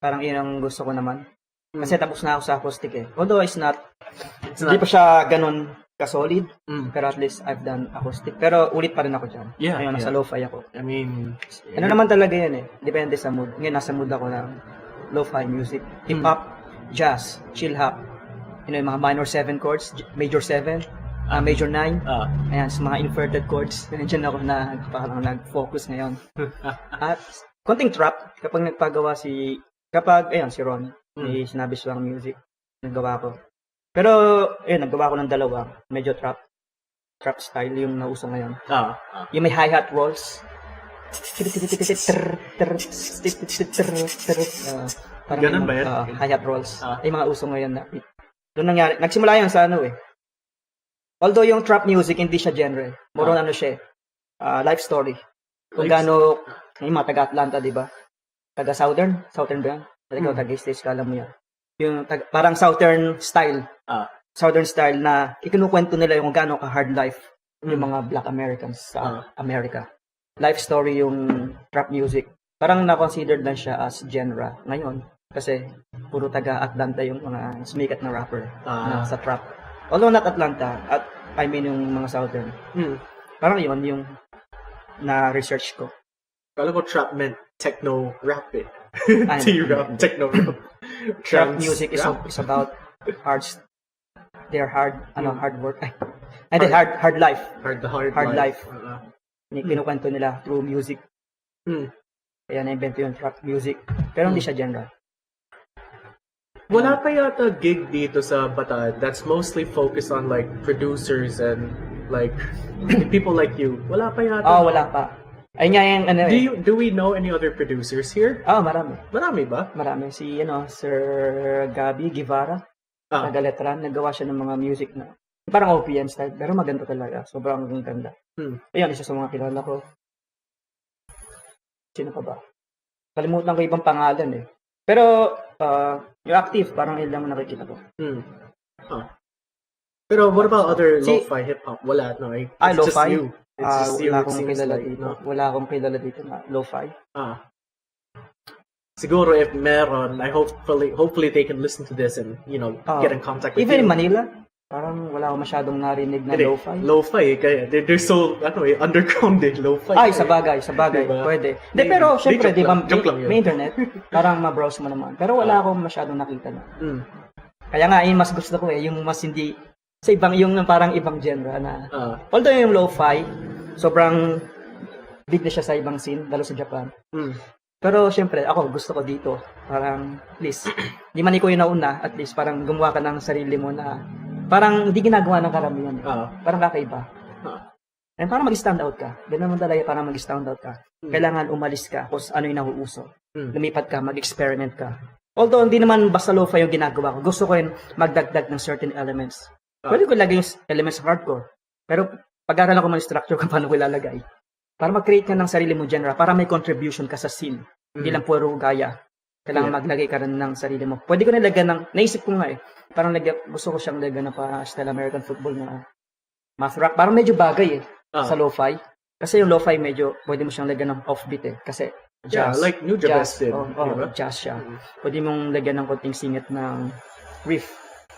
Parang yun ang gusto ko naman. Kasi tapos na ako sa acoustic eh. Although hindi pa siya ganun ka-solid. Pero at least I've done acoustic. Pero ulit pa rin ako dyan. Yeah, Ayun, nasa lo-fi ako. I mean, Ano naman talaga yan eh. Depende sa mood. Ngayon, nasa mood ako ng lo-fi music. Hip-hop, jazz, chill-hop. Yung mga minor 7 chords, major 7, major 9. Ayan, sa mga inverted chords. Nandiyan ako parang nag-focus ngayon. At konting trap, kapag nagpagawa si Ron, may sinabi silang music, naggawa ko. Pero, naggawa ko ng dalawa. Medyo trap style yung nauso ngayon. Yung may hi-hat rolls. Ganun ba yan? Hi-hat rolls. Ay mga uso ngayon na. Doon nangyari. Nagsimula yan sa although yung trap music, hindi siya genre. More on siya life story. Kung gaano, yung mga taga-Atlanta, di ba? Taga-Southern ba yan? Taga-East, kala mo yan. Yung parang Southern style. Southern style na ikinukwento nila yung gaano ka-hard life yung mga Black Americans sa America. Life story yung trap music. Parang na-considered lang siya as genre ngayon. Kasi puro taga-Atlanta yung mga sumikat na rapper na sa trap. Although not Atlanta, I mean yung mga Southern. Parang yun yung na-research ko. Kala ko trap meant techno-rap eh. T-rap, techno-rap. Trap music is about hard work. And then hard life. Hard life. Kinukwento nila through music. Kaya na-invento yung trap music. Pero hindi siya genre. Wala pa yata gig dito sa Bataan that's mostly focused on like producers and like people like you. Wala pa yata. Wala pa. Ay nga yung Do we know any other producers here? Marami. Marami ba? Marami. Si Sir Gabi Guevara. taga-letran, nagawa siya ng mga music na parang OPM style, pero maganda talaga. Sobrang ganda. Ayun, isa sa mga kilala ko. Sino pa ba? Kalimutan ko ibang pangalan eh. Pero, yung active, parang ilang nakikita ko. Pero what about other lo-fi hip-hop? Wala, no? It's just lo-fi? you. It's just you. Wala It akong seems kilala like, dito. no? Wala akong kilala dito na lo-fi. Siguro if meron, hopefully they can listen to this and, get in contact with Even you. in Manila, parang wala akong masyadong narinig na lo-fi. Lo-fi, kaya they're so, underground lo-fi. Ay, sa bagay, Diba? pwede. Pero, syempre, di ba, joke lang yun. may internet, parang ma-browse mo naman. Pero wala akong masyadong nakita na. Kaya nga, yung mas gusto ko yung mas hindi, sa ibang, yung parang ibang genre na, although yung lo-fi, sobrang big na siya sa ibang scene, lalo sa Japan. Pero, syempre, ako, gusto ko dito, parang, at least, di man ikaw yung nauna, at least, parang gumawa ka ng sarili mo na, parang hindi ginagawa ng karamihan. Parang kakaiba. And parang mag-stand out ka. Ganun mo talaga parang mag-stand out ka. Kailangan umalis ka kung ano yung nauuso. Lumipat ka, mag-experiment ka. Although hindi naman basta lo-fi yung ginagawa ko. Gusto ko yung magdagdag ng certain elements. Pwede ko ilagay yung elements hardcore. Pero pag-aralan ko ng structure kung paano ko ilalagay. Para mag-create ka ng sarili mo genre. Para may contribution ka sa scene. Hindi lang puro gaya. Kailangan maglagay ka rin ng sarili mo. Pwede ko nilagyan ng, naisip ko nga parang gusto ko siyang lagyan ng style American football na math rock. Parang medyo bagay sa lo-fi. Kasi yung lo-fi medyo, pwede mo siyang lagyan ng offbeat Kasi jazz. Like New Jazz did. Jazz siya. Pwede mong lagyan ng konting singit ng riff.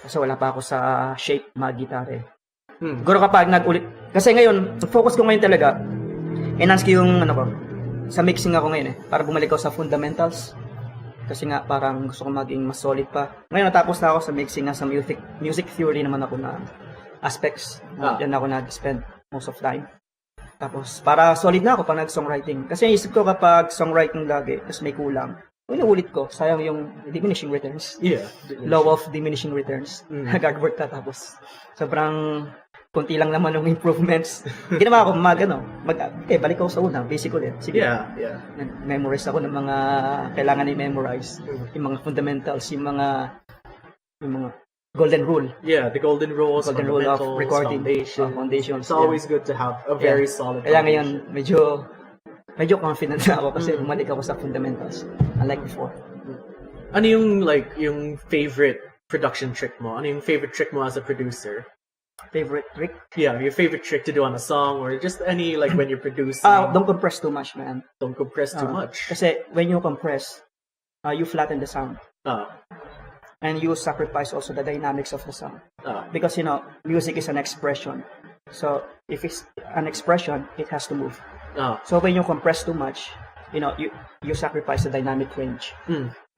Kasi wala pa ako sa shape, mag-gitare. Siguro kapag nag-ulit, kasi ngayon, focus ko ngayon talaga, enhance ko yung, sa mixing ako ngayon para bumalik ako sa fundamentals. Kasi nga, parang gusto ko maging mas solid pa. Ngayon, natapos na ako sa mixing sa music theory naman ako na aspects. Yan ako nag-spend most of time. Tapos, para solid na ako pa nag-songwriting. Kasi isip ko kapag songwriting lagi, tapos may kulang, ulit ko, sayang yung diminishing returns. Law of diminishing returns. Nag-hard ka tapos. Sobrang konti lang naman yung improvements. Ginawa ko balik ako sa una, basic ulit. Sige. Memorize ako ng mga kailangan i-memorize. Yung mga fundamentals, yung mga golden rule. Yeah, the golden rules, golden rule of recording, foundations. It's always good to have a very solid Kaya ngayon, medyo confident na ako kasi bumalik ako sa fundamentals. Unlike before. Ano yung yung favorite production trick mo? Ano yung favorite trick mo as a producer? Favorite trick? Yeah, your favorite trick to do on a song or just any when you're producing. Don't compress too much, man. Don't compress too much. Kasi when you compress, you flatten the sound. And you sacrifice also the dynamics of the sound. Because music is an expression. So if it's an expression, it has to move. So when you compress too much, you sacrifice the dynamic range.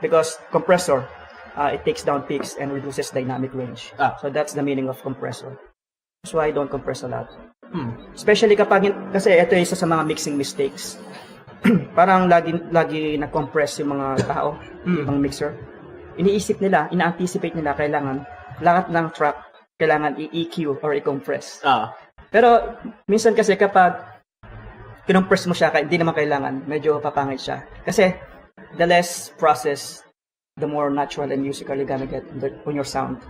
Because compressor, it takes down peaks and reduces dynamic range. So that's the meaning of compressor. That's why I don't compress a lot. Especially kasi ito isa sa mga mixing mistakes. Parang lagi na-compress yung mga tao, mga mixer. Iniisip nila, ina-anticipate nila kailangan lahat ng track kailangan i-EQ or i-compress. Pero minsan kasi kapag kinompress mo siya, hindi naman kailangan, medyo papangit siya. Kasi the less process, the more natural and musical you're gonna get on your sound.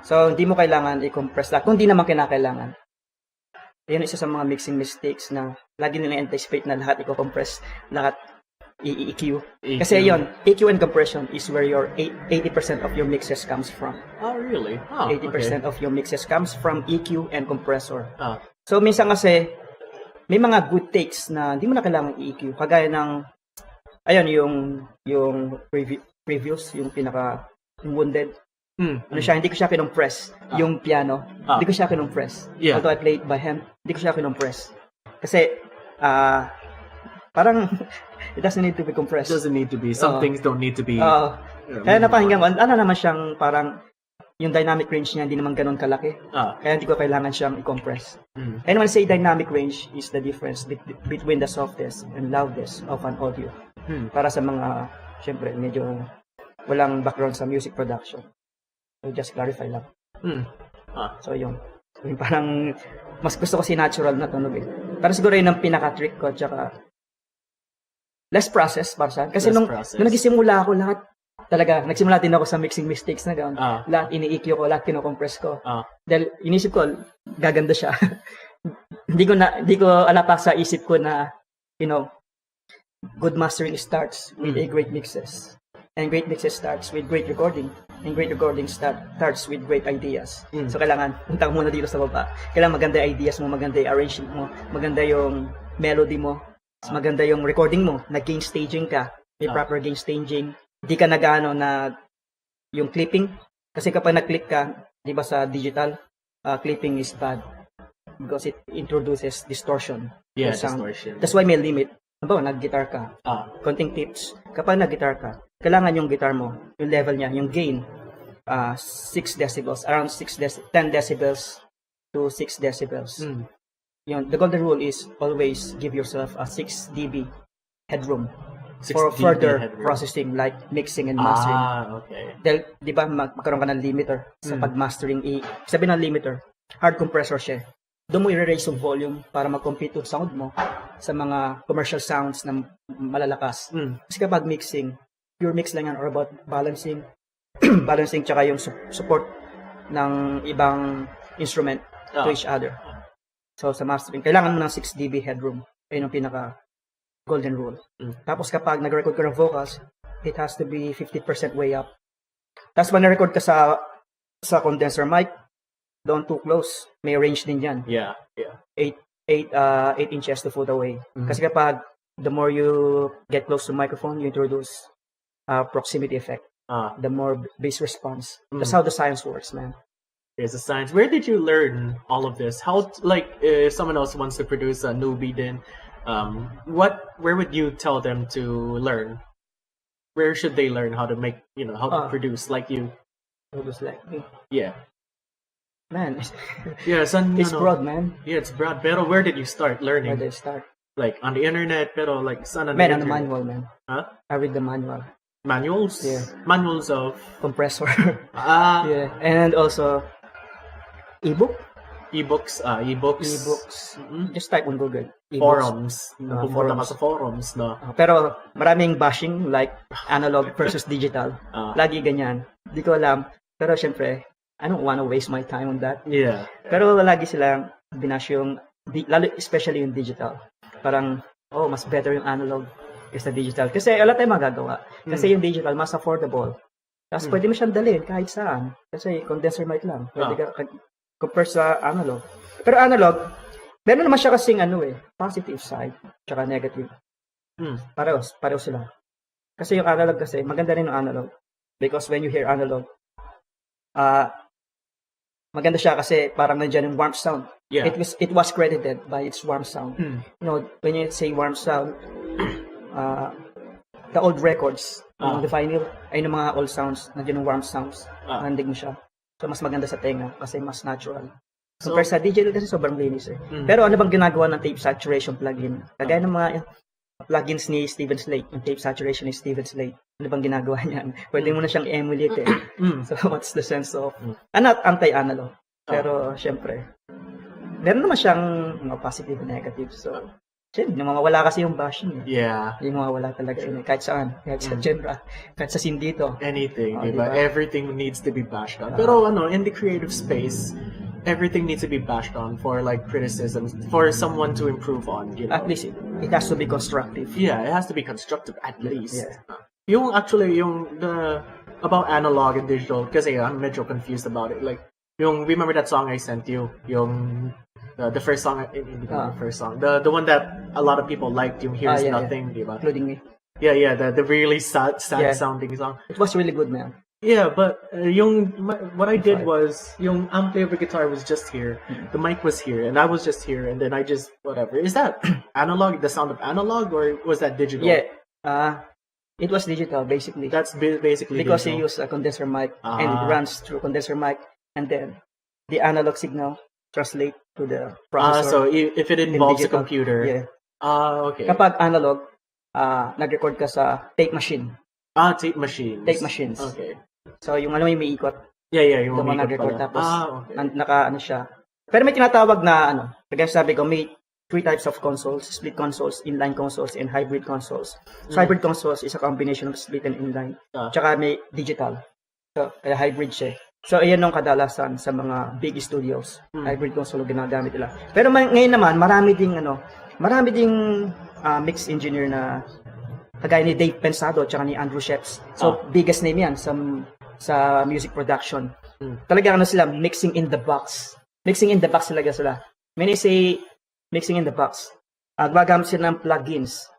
So hindi mo kailangan i-compress lahat, kung hindi naman kinakailangan. Yan isa sa mga mixing mistakes na lagi nila anticipate na lahat i-compress, lahat i-EQ. Kasi yon, EQ and compression is where your 80% of your mixes comes from. Oh, really? 80% of your mixes comes from EQ and compressor. So minsan kasi may mga good takes na hindi mo na kailangan i-EQ. Kagaya ng yung previews, yung yung wounded. Hindi ko siya kinompress. Yung piano, hindi ko siya kinompress. Although I played by hand, hindi ko siya kinompress. Kasi parang it doesn't need to be compressed. It doesn't need to be. Some things don't need to be. Kaya napakinggan mo, naman siyang parang yung dynamic range niya hindi naman ganoon kalaki. Kaya hindi ko kailangan siyang i-compress. And when I say dynamic range is the difference between the softest and loudest of an audio. Para sa mga, syempre, medyo walang background sa music production. So just clarify lang. So yun. Parang mas gusto ko si natural na tunog Pero siguro yun ang pinaka-trick ko, tsaka less process para sa kasi nung nagsisimula ako lahat talaga, nagsimula din ako sa mixing mistakes na gano'n. Lahat ini-EQ ko, lahat kino-compress ko. Dahil inisip ko, gaganda siya. Hindi ko ala pa sa isip ko na, good mastering starts with a great mixes. And great mixes starts with great recording. And great recording starts with great ideas. So kailangan, punta ka muna dito sa baba. Kailangan maganda yung ideas mo, maganda yung arrangement mo, maganda yung melody mo, maganda yung recording mo, nag-gain staging ka, may proper gain staging. Hindi ka nag-ano na yung clipping. Kasi kapag nag-click ka, di ba sa digital, clipping is bad. Because it introduces distortion. Yeah, distortion. That's why may limit. Halimbawa, nag-guitar ka. Konting tips. Kapag nag-guitar ka, kailangan yung guitar mo, yung level niya, yung gain, 6 decibels, around 10 decibels to 6 decibels. The golden rule is always give yourself a 6 dB headroom for further processing like mixing and mastering. Okay. Dahil, di ba, magkaroon ka ng limiter sa pag-mastering. Sabi ng limiter, hard compressor siya. Doon mo i-raise yung volume para mag-compete yung sound mo sa mga commercial sounds na malalakas. Kasi kapag mixing, pure mix lang yan or about balancing, balancing tsaka yung support ng ibang instrument to each other. So sa mastering, kailangan mo ng 6 dB headroom. Ayun ang pinaka golden rule. Tapos kapag nag-record ka ng vocals, it has to be 50% way up. Tapos pag na-record ka sa condenser mic, don't too close. May range din yan. Yeah. 8 inches to foot away. Kasi kapag the more you get close to the microphone, you introduce proximity effect. The more bass response. That's how the science works, man. There's a science. Where did you learn all of this? How, if someone else wants to produce a newbie, then where would you tell them to learn? Where should they learn how to make, how to produce like you? Produce like me. Yeah. Man, yeah, it's broad, man. Yeah, it's broad. Pero where did you start learning? Where did I start? Like on the internet, pero like saan on Man, the on the internet? manual, man. Huh? I read the manual. Manuals? Yeah. Manuals of? Compressor. Yeah. And also, ebook? Ebooks. Ebooks. Just type on Google. E-books. Forums. Pupunta ka sa forums, no? Pero maraming bashing like analog versus digital. Lagi ganyan. Di ko alam. Pero syempre, I don't want to waste my time on that. Yeah. Pero lagi silang binash yung, lalo especially yung digital. Parang, mas better yung analog kaysa digital. Kasi wala tayong magagawa. Kasi yung digital, mas affordable. Tapos pwede mo siyang dalhin kahit saan. Kasi condenser mic lang. Pwede ka compare sa analog. Pero analog, meron naman siya kasing positive side, tsaka negative. Pareho sila. Kasi yung analog kasi, maganda rin yung analog. Because when you hear analog, maganda siya kasi parang nandiyan yung warm sound. Yeah. It was credited by its warm sound. When you say warm sound, the old records, the vinyl, ay yung mga old sounds, nandiyan yung warm sounds. Nandig mo siya. So mas maganda sa tenga kasi mas natural. Compare sa digital kasi sobrang linis eh. Pero ano bang ginagawa ng tape saturation plugin? Kagaya ng mga plugins ni Steven Slate, yung tape saturation ni Steven Slate. Ano bang ginagawa niyan? Pwede mo na siyang emulate eh. So what's the sense of anti-analog? Pero syempre, meron naman siyang positive and negative. So, syempre, mawawala kasi yung bashing eh. Yeah. Hindi mawawala talaga yun eh. Kahit saan, kahit sa genre, kahit sa scene dito. Anything, diba? Everything needs to be bashed on. Pero in the creative space, everything needs to be bashed on for like criticisms, for someone to improve on, At least it has to be constructive. Yeah, it has to be constructive at least. Yeah. Yung about analog and digital, kasi I'm medyo confused about it. Like, remember that song I sent you? The first song, the first song. The one that a lot of people liked, yung Here's Nothing, diba? Including me. Yeah, the really sad sounding song. It was really good, man. Yeah, but what I did was, yung ampli of the guitar was just here, the mic was here, and I was just here, and then I just, whatever. Is that analog, the sound of analog, or was that digital? Yeah, it was digital, basically. That's basically because digital. you use a condenser mic, and it runs through condenser mic, and then the analog signal translate to the processor. So if it involves a computer. Yeah. Okay. Kapag analog, nag-record ka sa tape machine. Tape machines. Tape machines. Okay. So, yung may ikot. Yeah, yung mga nag-record. pala. Tapos, okay. naka siya. Pero may tinatawag na, kagaya sabi ko, may three types of consoles: split consoles, inline consoles, and hybrid consoles. So hybrid consoles is a combination of split and inline. Tsaka may digital. So, kaya hybrid siya. So, ayan yung kadalasan sa mga big studios. Hybrid console ginagamit nila. Pero ngayon naman, marami ding mix engineer na kagaya ni Dave Pensado tsaka ni Andrew Sheps. So, biggest name yan sa music production. Talaga sila, mixing in the box. Mixing in the box talaga sila. When I say mixing in the box, gagamit sila ng plugins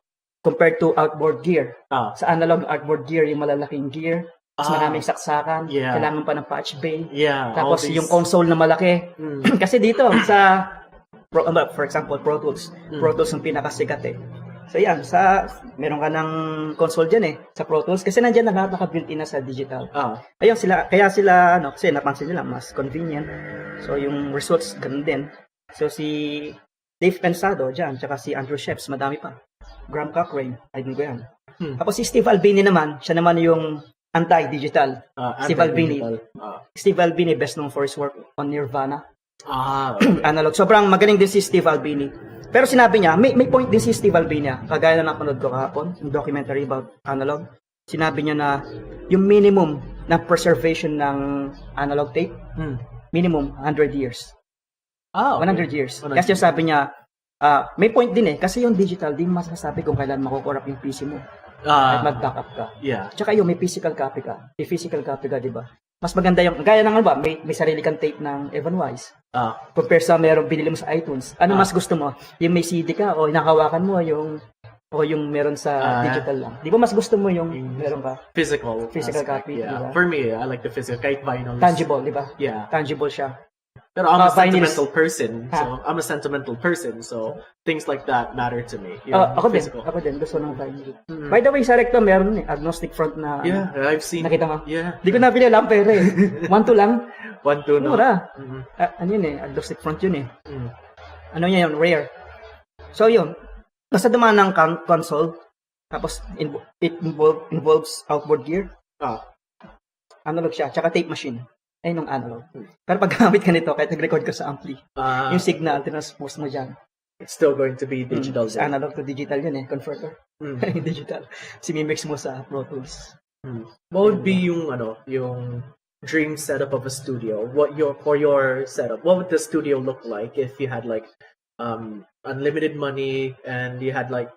compared to outboard gear. Sa analog outboard gear, yung malalaking gear, mas maraming saksakan, kailangan pa ng patch bay. Tapos yung console na malaki. Kasi dito, for example, Pro Tools. Pro Tools yung pinakasikat eh. So yan, meron ka ng console dyan eh, sa Pro Tools. Kasi nandiyan nakaka-built-in na sa digital. Ayun, kaya sila, kasi napansin nila, mas convenient. So yung results, ganun din. So si Dave Pensado dyan, tsaka si Andrew Sheps, madami pa. Graham Cochrane, ayun ko yan. Tapos si Steve Albini naman, siya naman yung anti-digital. Steve Albini, best known for his work on Nirvana. Okay. Analog. Sobrang magaling din si Steve Albini. Pero sinabi niya, may point din si Steve Albini. Kagaya na napanood ko kahapon, yung documentary about analog. Sinabi niya na yung minimum na preservation ng analog tape, minimum 100 years. 100 years. 100 kasi sabi niya, may point din eh. Kasi yung digital, di masasabi kung kailan makukorrupt yung PC mo. At mag-backup ka. Tsaka yung may physical copy ka. May physical copy ka, di ba? Mas maganda yung, gaya ng may sarili kang tape ng Evan Wise. Compare sa merong binili mo sa iTunes. Ano mas gusto mo? Yung may CD ka o hinahawakan mo yung meron sa digital lang. Di ba mas gusto mo yung meron ka? Physical copy. Yeah. For me, I like the physical. Kahit vinyl. Tangible, di ba? Yeah. Tangible siya. Pero I'm a sentimental person. So, I'm a sentimental person. So, things like that matter to me. Ako din. Gusto ng vinyl. By the way, sa Recto, meron agnostic front na... Yeah, I've seen. Nakita mo? Yeah. Di ko nabili lang, pero 1-2 lang. 1-2, no? Mura. Ano yun eh, agnostic front yun eh. Ano yun, rare. So yun, basta dumaan ng console, tapos it involves outboard gear. Analog siya, tsaka tape machine. Ay, nung analog. Pero pag gamit ka nito, kahit nag-record ka sa ampli, yung signal, tinranspose mo dyan. It's still going to be digital. Analog to digital yun eh, converter. Digital. Simimix mo sa Pro Tools. What would be yung dream setup of a studio? For your setup, what would the studio look like if you had like unlimited money and you had like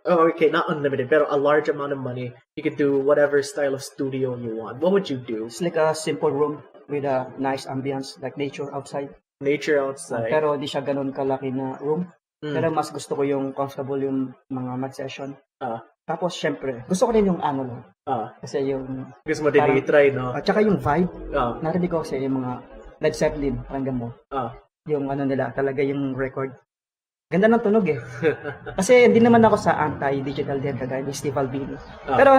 not unlimited, pero a large amount of money, you could do whatever style of studio you want. What would you do? It's like a simple room with a nice ambience, like nature outside. Pero hindi siya ganun kalaki na room. Pero mas gusto ko yung comfortable yung mga mag-session. Tapos, syempre, gusto ko rin yung analog. Kasi yung... Gusto mo din i-try, no? At saka yung vibe. Narinig ko kasi yung mga Led Zeppelin, parang mo. Yung nila, talaga yung record. Ganda ng tunog eh. Kasi hindi naman ako sa anti-digital din, kagaya ni Steve Albini. Pero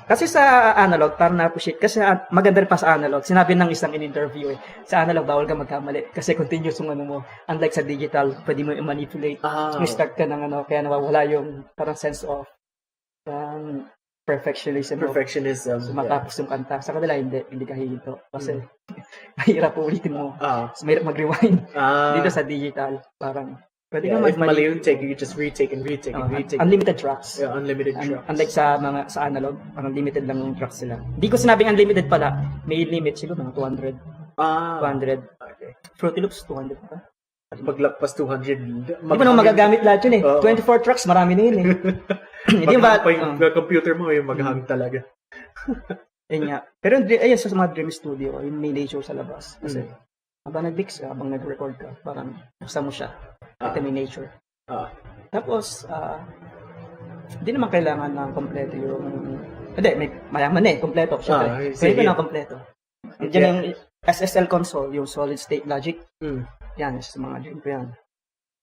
kasi sa analog, parang na-appreciate. Kasi maganda rin pa sa analog. Sinabi ng isang in-interview eh, sa analog, bawal ka magkamali. Kasi continuous yung mo. Unlike sa digital, pwede mo i-manipulate. May start ka ng kaya nawawala yung parang sense of perfectionism. So, matapos yung kanta. Sa kanila, hindi ka hihinto. Kasi mahirap ulitin mo. Mahirap mag-rewind. Dito sa digital, parang pwede ka if mali yung take, you just retake and retake. Unlimited tracks. Yeah, unlimited tracks. Unlike sa analog, parang limited lang yung tracks sila. Hindi ko sinabing unlimited pala. May limit siguro mga 200. 200. Okay. Fruity Loops 200 pa. At paglagpas 200, hindi mo naman magagamit lahat yun eh. 24 tracks, marami na yun eh. Hindi ba yung computer mo yung maghang talaga. Ayun nga. Pero ayun sa mga dream studio, yung may nature sa labas. Kasi habang nag-mix ka, habang nag-record ka, parang buksan mo siya. Ito may nature. Tapos, hindi naman kailangan ng kompleto yung... Hindi, may mayaman eh, kompleto. Siyempre, pwede na kompleto. Diyan yung SSL console, yung solid state logic. Yan, sa mga dream ko yan.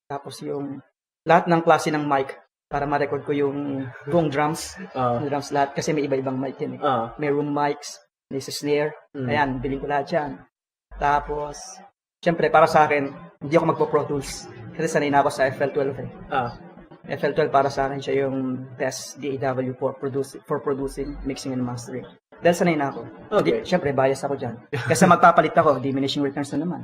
Tapos yung lahat ng klase ng mic para ma-record ko yung buong drums. Drums lahat, kasi may iba-ibang mic yan eh. May room mics, may snare. Ayan, bilhin ko lahat yan. Tapos, siyempre, para sa akin, hindi ako magpo-Pro Tools. Kasi sanay na ako sa FL12 eh. FL12 para sa akin siya yung best DAW for producing, mixing and mastering. Dahil sanay na ako. Okay. Siyempre, bias ako dyan. Kasi magpapalit ako, diminishing returns na naman.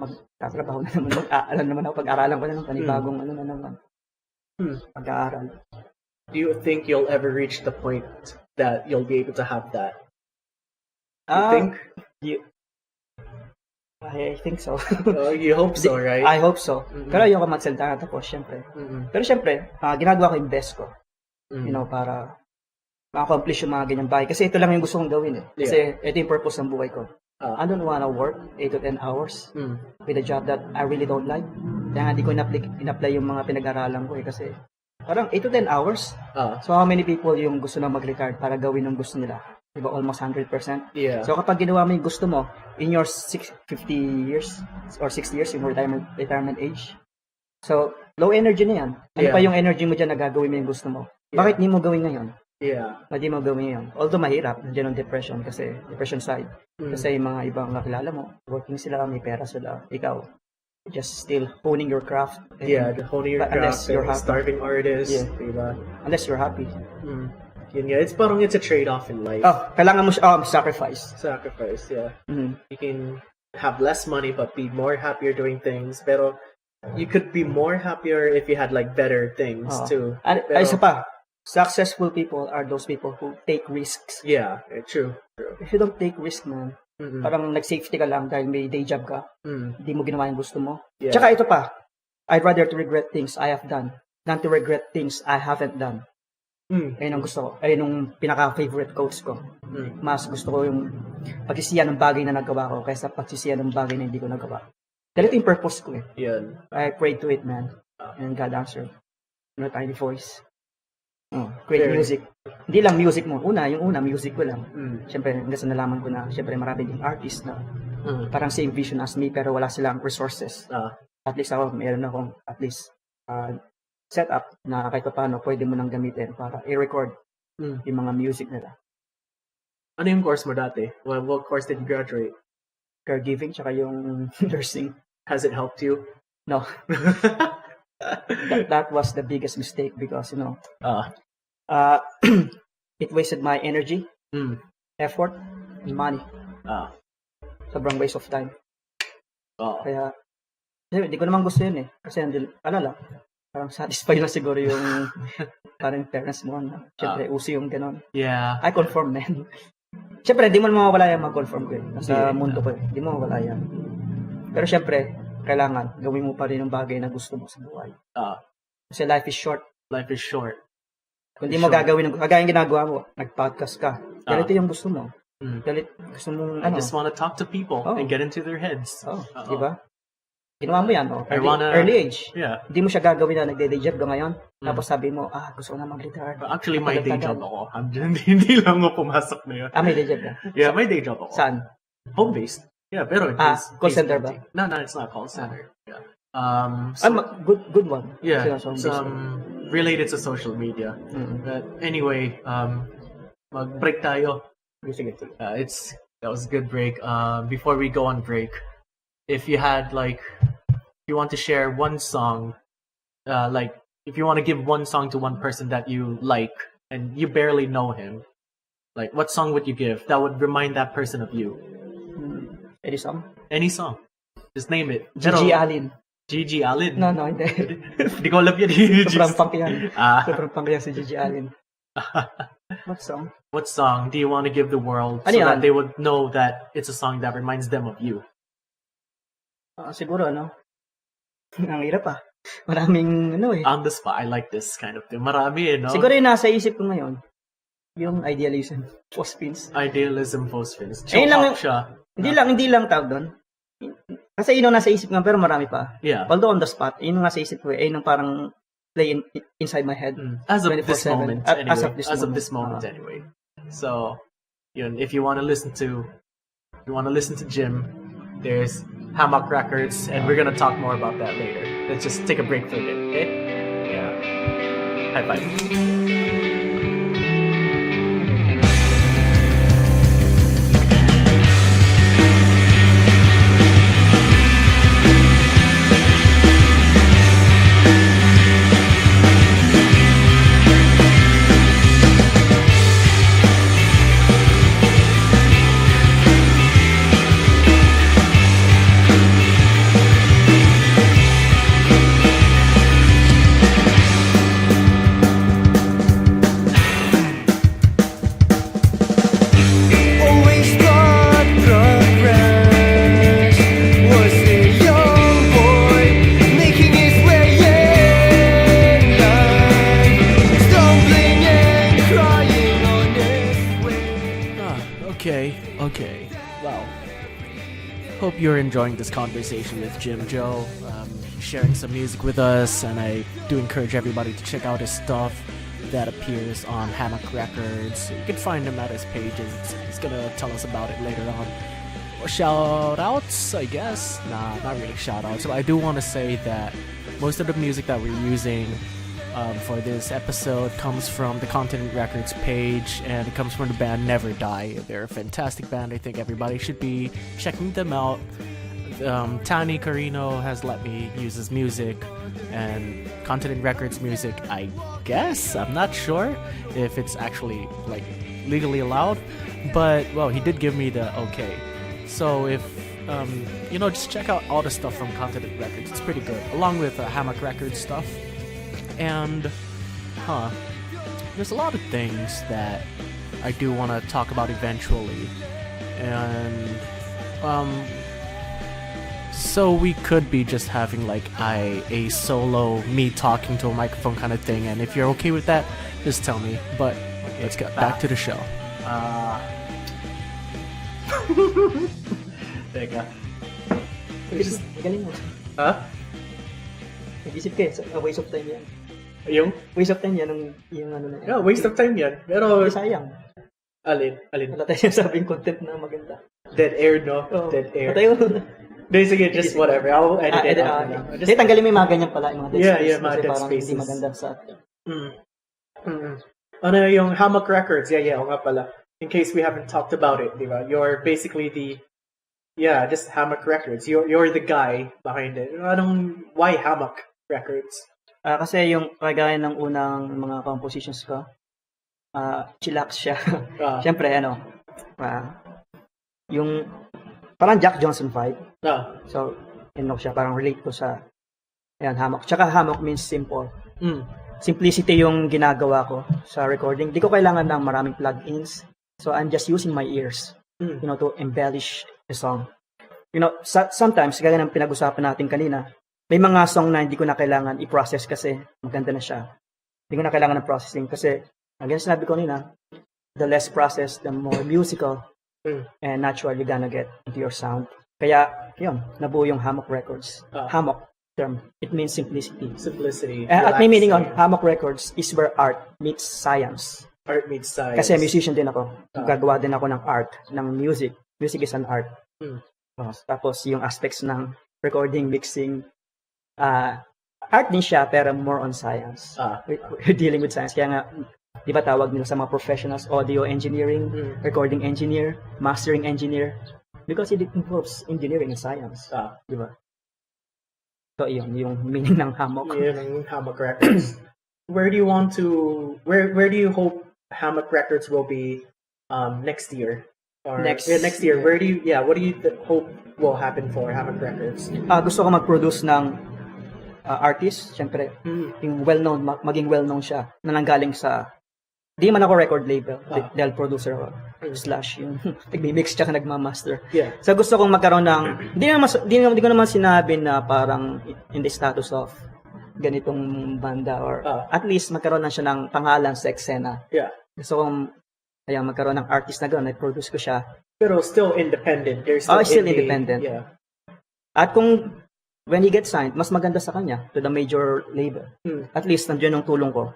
Magtatrabaho na naman. Mag-aaral naman ako. Pag-aralan ko na naman. Panibagong ano na naman. Pag-aaral. Do you think you'll ever reach the point that you'll be able to have that? You think? I think so. You hope so, right? I hope so. Pero ayoko magsalita na tapos, syempre. Pero syempre, ginagawa ko yung best ko. You know, para ma-accomplish yung mga ganyang bagay. Kasi ito lang yung gusto kong gawin eh. Kasi ito yung purpose ng buhay ko. I don't wanna work 8 to 10 hours with a job that I really don't like. Kaya hindi ko in-apply yung mga pinag-aralan ko eh. Kasi parang 8 to 10 hours. So how many people yung gusto na mag-retire para gawin ang gusto nila? Diba? Almost 100%. Yeah. So kapag ginawa mo yung gusto mo, in your 50 years or 60 years, yung retirement age. So, low energy na yan. Ano pa yung energy mo dyan na gagawin mo yung gusto mo? Bakit di mo gawin ngayon? Hindi mo gawin ngayon. Although mahirap, nandiyan ang depression kasi, depression side. Kasi yung mga ibang nakilala mo, working sila, may pera sila. Ikaw, just still honing your craft. Honing your craft, you're starving artist. Diba? Unless you're happy. Yun nga, it's a trade-off in life. Kailangan mo sacrifice. Sacrifice, yeah. You can have less money but be more happier doing things. Pero you could be more happier if you had like better things too. And isa pa, successful people are those people who take risks. Yeah, true. If you don't take risk, man, parang nag-safety ka lang dahil may day job ka, hindi mo ginawa yung gusto mo. Tsaka ito pa, I'd rather to regret things I have done than to regret things I haven't done. Ayun ang gusto ko. Ayun ang pinaka-favorite quotes ko. Mas gusto ko yung pagsisiyan ng bagay na nagawa ko kaysa pagsisiyan ng bagay na hindi ko nagawa. Dahil ito yung purpose ko eh. I prayed to it, man. And God answered. In a tiny voice. Create music. Hindi lang music mo. Yung una, music ko lang. Siyempre, hanggang sa nalaman ko na, siyempre, marami ding artist na parang same vision as me, pero wala silang resources. At least ako, meron akong, at least, setup na kahit paano pwede mo nang gamitin para i-record yung mga music nila. Ano yung course mo dati? What course did you graduate? Caregiving, tsaka yung nursing. Has it helped you? No. that was the biggest mistake because, you know, it wasted my energy, effort, and money. Sobrang waste of time. Kaya, hindi ko naman gusto yun eh. Kasi, parang satisfy lang siguro yung parang parents mo. Siyempre, uso yung ganon. Yeah. I conform, man. Siyempre, di mo mawawala yan mag-conform ko eh. Nasa mundo ko eh. Di mo mawawala yan. Pero siyempre, kailangan gawin mo pa rin yung bagay na gusto mo sa buhay. Kasi life is short. Life is short. Kung di mo gagawin, kagaya yung ginagawa mo, nag-podcast ka. Dahil ito yung gusto mo. Dahil gusto mo, I just want to talk to people and get into their heads. Di ba? Ginawa mo yan, early age. Yeah. Hindi mo siya gagawin na nagde-day job ka ngayon. Tapos sabi mo, gusto ko na mag-retire. Actually, may day job ako. Hindi lang ako pumasok na yun. May day job ka? Yeah, may day job ako. Saan? Home-based. Yeah, pero call center ba? No, it's not call center. Yeah. Good one. Yeah, related to social media. But anyway, mag-break tayo. Sige. That was a good break. Before we go on break, if you had if you want to share one song, if you want to give one song to one person that you like and you barely know him, what song would you give that would remind that person of you? Any song? Any song. Just name it. Gigi Allen. Gigi Allen? No, hindi. Di ko alam yan. Sobrang punk yan. Sobrang punk yan si Gigi Allen. What song? What song do you want to give the world so that they would know that it's a song that reminds them of you? Siguro, ang hirap Maraming, On the spot, I like this kind of thing. Marami, Siguro yung nasa isip ko ngayon, yung Idealism, Phosphines. Idealism, Phosphines. Chill hop siya. Hindi lang tawag doon. Kasi yun ang nasa isip ko, pero marami pa. Yeah. Although on the spot, yun ang nasa isip ko, yun ang parang play inside my head. As of this moment, anyway. As of this moment, anyway. So, yun, if you want to listen to Jim, there's Hammock Records, and we're gonna talk more about that later. Let's just take a break for a bit, okay? Yeah. High five. hope you're enjoying this conversation with Jim Joe, sharing some music with us, and I do encourage everybody to check out his stuff that appears on Hammock Records. You can find him at his pages. He's gonna tell us about it later on. Or shout outs, I guess. Nah, not really shout outs. But I do want to say that most of the music that we're using for this episode comes from the Continent Records page, and it comes from the band Neverdie. They're a fantastic band. I think everybody should be checking them out. Tani Carino has let me use his music, and Continent Records music, I guess, I'm not sure if it's actually like legally allowed, but well, he did give me the okay. So if just check out all the stuff from Continent Records. It's pretty good, along with Hammock Records stuff. And there's a lot of things that I do want to talk about eventually, and so we could be just having like a solo me talking to a microphone kind of thing, and if you're okay with that, just tell me. But let's get back to the show. Teka. Galing mo. Ha? Nag-isip kayo, a waste of time yan. Yung? Waste of time yan, yung ano na yan. Yeah, waste of time yan. Pero, Sayang. alin? Wala tayong sabing content na maganda. Dead air, no? Oh, Dead air. Patayo. Basically, just whatever. I'll edit it out. Hindi, tanggalin mo yung mga ganyan pala, yung mga dead spaces. Yeah, mga dead parang spaces. hindi maganda sa atin. Ano yung Hammock Records? Yeah, nga pala. In case we haven't talked about it, di ba? You're basically just Hammock Records. You're the guy behind it. Why Hammock Records? Kasi yung kagaya ng unang mga compositions ko, chillax siya. Siyempre, yung parang Jack Johnson vibe. So, siya, parang relate ko sa Hammock. Tsaka Hammock means simple. Simplicity yung ginagawa ko sa recording. Di ko kailangan ng maraming plugins. So, I'm just using my ears, to embellish the song. Sometimes, kaya ng pinag-usapan natin kanina, may mga song na hindi ko na kailangan i-process kasi maganda na siya. Hindi ko na kailangan ng processing kasi, again, sinabi ko kanina, the less process, the more musical and natural you're gonna get into your sound. Kaya, nabuo yung Hammock Records. Hammock term, it means simplicity. Simplicity. At may meaning on Hammock Records is where art meets science. Art meets science. Kasi musician din ako. Gagawa din ako ng art, ng music. Music is an art. Tapos yung aspects ng recording, mixing, art din siya pero more on science. We're dealing with science. Kaya nga, di ba tawag nila sa mga professionals, audio engineering, recording engineer, mastering engineer, because it involves engineering and science. Di ba? So, yung meaning ng Hammock. Yun ang Hammock Records. Where do you hope Hammock Records will be next year? Or next year. What do you hope will happen for Hammock Records? Gusto ko mag-produce ng artist, syempre. Yung well-known, maging well-known siya na nanggaling sa, di man ako record label, dahil producer ako, / yung nagmi-mix tsaka nagmamaster. Yeah. So gusto kong magkaroon ng, di ko naman sinabi na parang in the status of ganitong banda or at least magkaroon na siya ng pangalan sa eksena. Yeah. Gusto kong magkaroon ng artist na gano'n, i-produce ko siya. Pero still independent. Still independent. Yeah. At kung when he gets signed, mas maganda sa kanya to the major label. At least nandiyan yung tulong ko.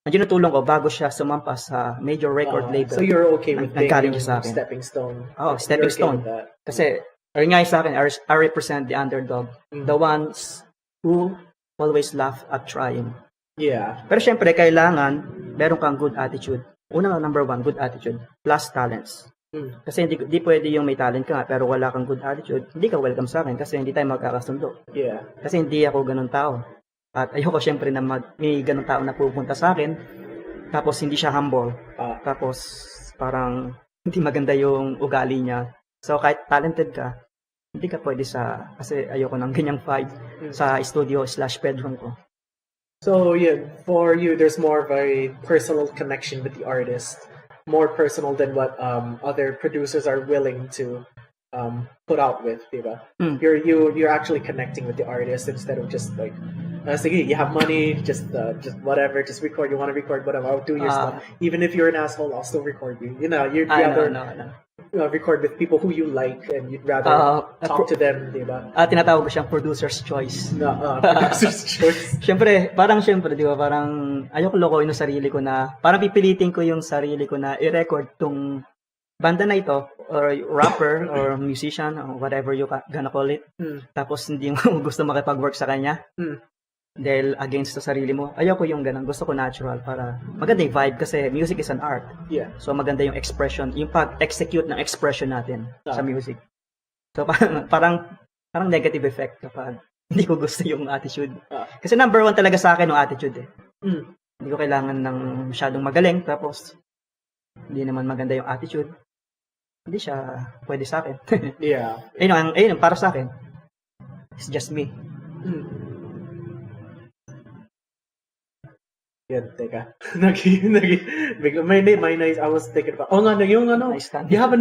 Nandiyan yung tulong ko bago siya sumampas sa major record label. So you're okay with being sa akin. Stepping stone? Stepping stone. Kasi, nga sa akin, I represent the underdog. The ones who always laugh at trying. Yeah. Pero syempre, kailangan meron kang good attitude. Number one, good attitude. Plus talents. Kasi hindi pwede yung may talent ka pero wala kang good attitude. Hindi ka welcome sa akin kasi hindi tayo magkakasundo. Yeah. Kasi hindi ako ganun tao. At ayoko syempre na may ganun tao na pupunta sa akin tapos hindi siya humble. Tapos parang hindi maganda yung ugali niya. So kahit talented ka, hindi ka pwede kasi ayoko ng ganyang vibe sa studio / bedroom ko. So for you, there's more of a personal connection with the artist, more personal than what other producers are willing to put out with, diba? You're actually connecting with the artist instead of just like, sige, you have money, just whatever, just record. You want to record whatever, I'll do your stuff. Even if you're an asshole, I'll still record you. You're the other. No. record with people who you like and you'd rather talk to them, di ba? Tinatawag ko siyang producer's choice. Producer's choice. Siyempre, di ba, parang ayoko lokohin yung sarili ko na, parang pipilitin ko yung sarili ko na i-record tong banda na ito, or rapper, or musician, or whatever you gonna call it. Tapos hindi mo gusto makipag-work sa kanya. Dahil against sa sarili mo. Ayoko yung ganun. Gusto ko natural para maganda yung vibe kasi music is an art. Yeah. So maganda yung expression, yung pag-execute ng expression natin sa music. So parang negative effect kapag hindi ko gusto yung attitude. Kasi number 1 talaga sa akin yung attitude eh. Hindi ko kailangan ng masyadong magaling tapos hindi naman maganda yung attitude. Hindi siya pwede sa akin. Yeah. Ayun para sa akin. It's just me. Yan, teka. May nice. I was thinking about. Yung Nice you have a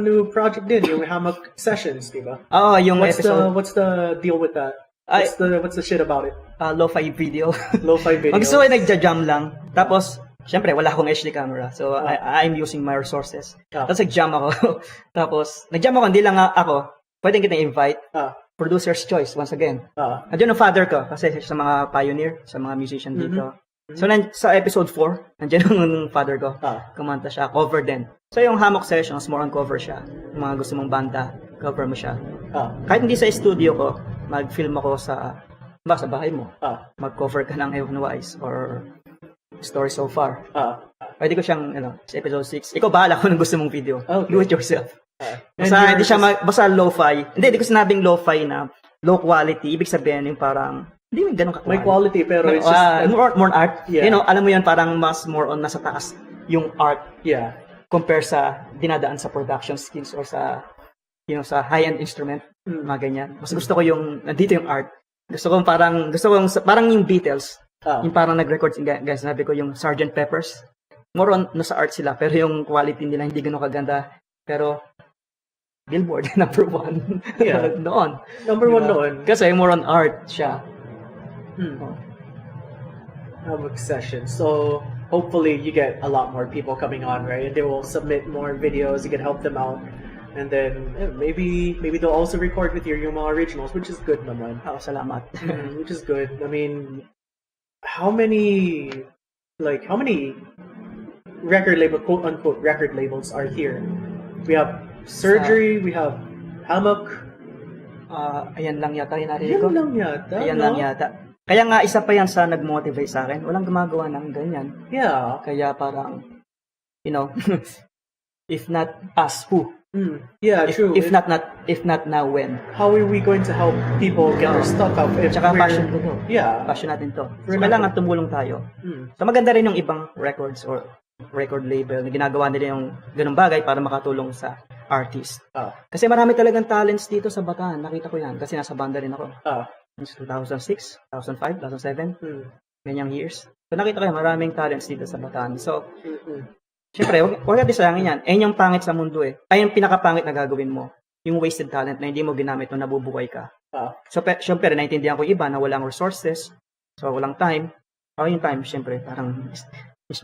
new project din, yung Hammock Sessions, di ba? Yung episode. What's the deal with that? What's the shit about it? Lo-fi video. Lo-fi video. Gusto ko nagja-jam lang. Tapos, syempre, wala akong HD camera. So, I'm using my resources. Tapos, nag-jam ako. Tapos, nag-jam ako, hindi lang ako. Pwede kitang invite. Producer's choice, once again. Nandiyan ang father ko, kasi sa mga pioneer, sa mga musician dito. So, sa episode 4, nandiyan yung father ko. Kumanta siya, cover din. So, yung Hammock Sessions, more on cover siya. Yung mga gusto mong banda, cover mo siya. Kahit hindi sa studio ko, mag-film ako sa bahay mo. Mag-cover ka ng Evan Wise or Story So Far. Pwede ko siyang, sa episode 6. Ikaw bahala kung gusto mong video. Do it yourself. Basta hindi siya basta lo-fi. Hindi ko sinabing lo-fi na low quality. Ibig sabihin yung parang hindi mo ganun may quality pero it's just more art. Yeah. Alam mo yan parang mas more on nasa taas yung art. Yeah. Compare sa dinadaan sa production skills or sa sa high-end instrument, mga ganyan. Mas gusto ko yung nandito yung art. Gusto ko parang yung Beatles. Yung parang nag-record guys, sabi ko yung Sgt. Pepper's. More on nasa art sila pero yung quality nila hindi ganoon kaganda. Pero Billboard number 1 noon. Number 1 noon. Kasi more on art siya. Hammock Session. So hopefully you get a lot more people coming on, right? And they will submit more videos. You can help them out, and then maybe they'll also record with yung mga originals, which is good naman. Salamat. Which is good. I mean, how many record label, quote unquote record labels are here? We have Surgery. We have Hammock. Ayan lang yata yung narinig ko. Ayan lang yata. Kaya nga, isa pa yan sa nag-motivate sa akin. Walang gumagawa ng ganyan. Yeah. Kaya parang, if not us, who? Yeah, true. If not now, when? How are we going to help people get their stuff out? Tsaka passion ko to. Yeah. Passion natin to. So, kailangan tumulong tayo. So, maganda rin yung ibang records or record label na ginagawa nila yung ganung bagay para makatulong sa artist. Kasi marami talagang talents dito sa Bataan. Nakita ko yan kasi nasa banda rin ako. 2006, 2005, 2007, ganyang years. So nakita ko yan, maraming talents dito sa Bataan. So, syempre, huwag natin sayangin yan. Ayun yung pangit sa mundo eh. Ayun yung pinakapangit na gagawin mo. Yung wasted talent na hindi mo ginamit nung nabubuhay ka. So, syempre, naintindihan ko iba na walang resources. So, walang time. Yung time, syempre, parang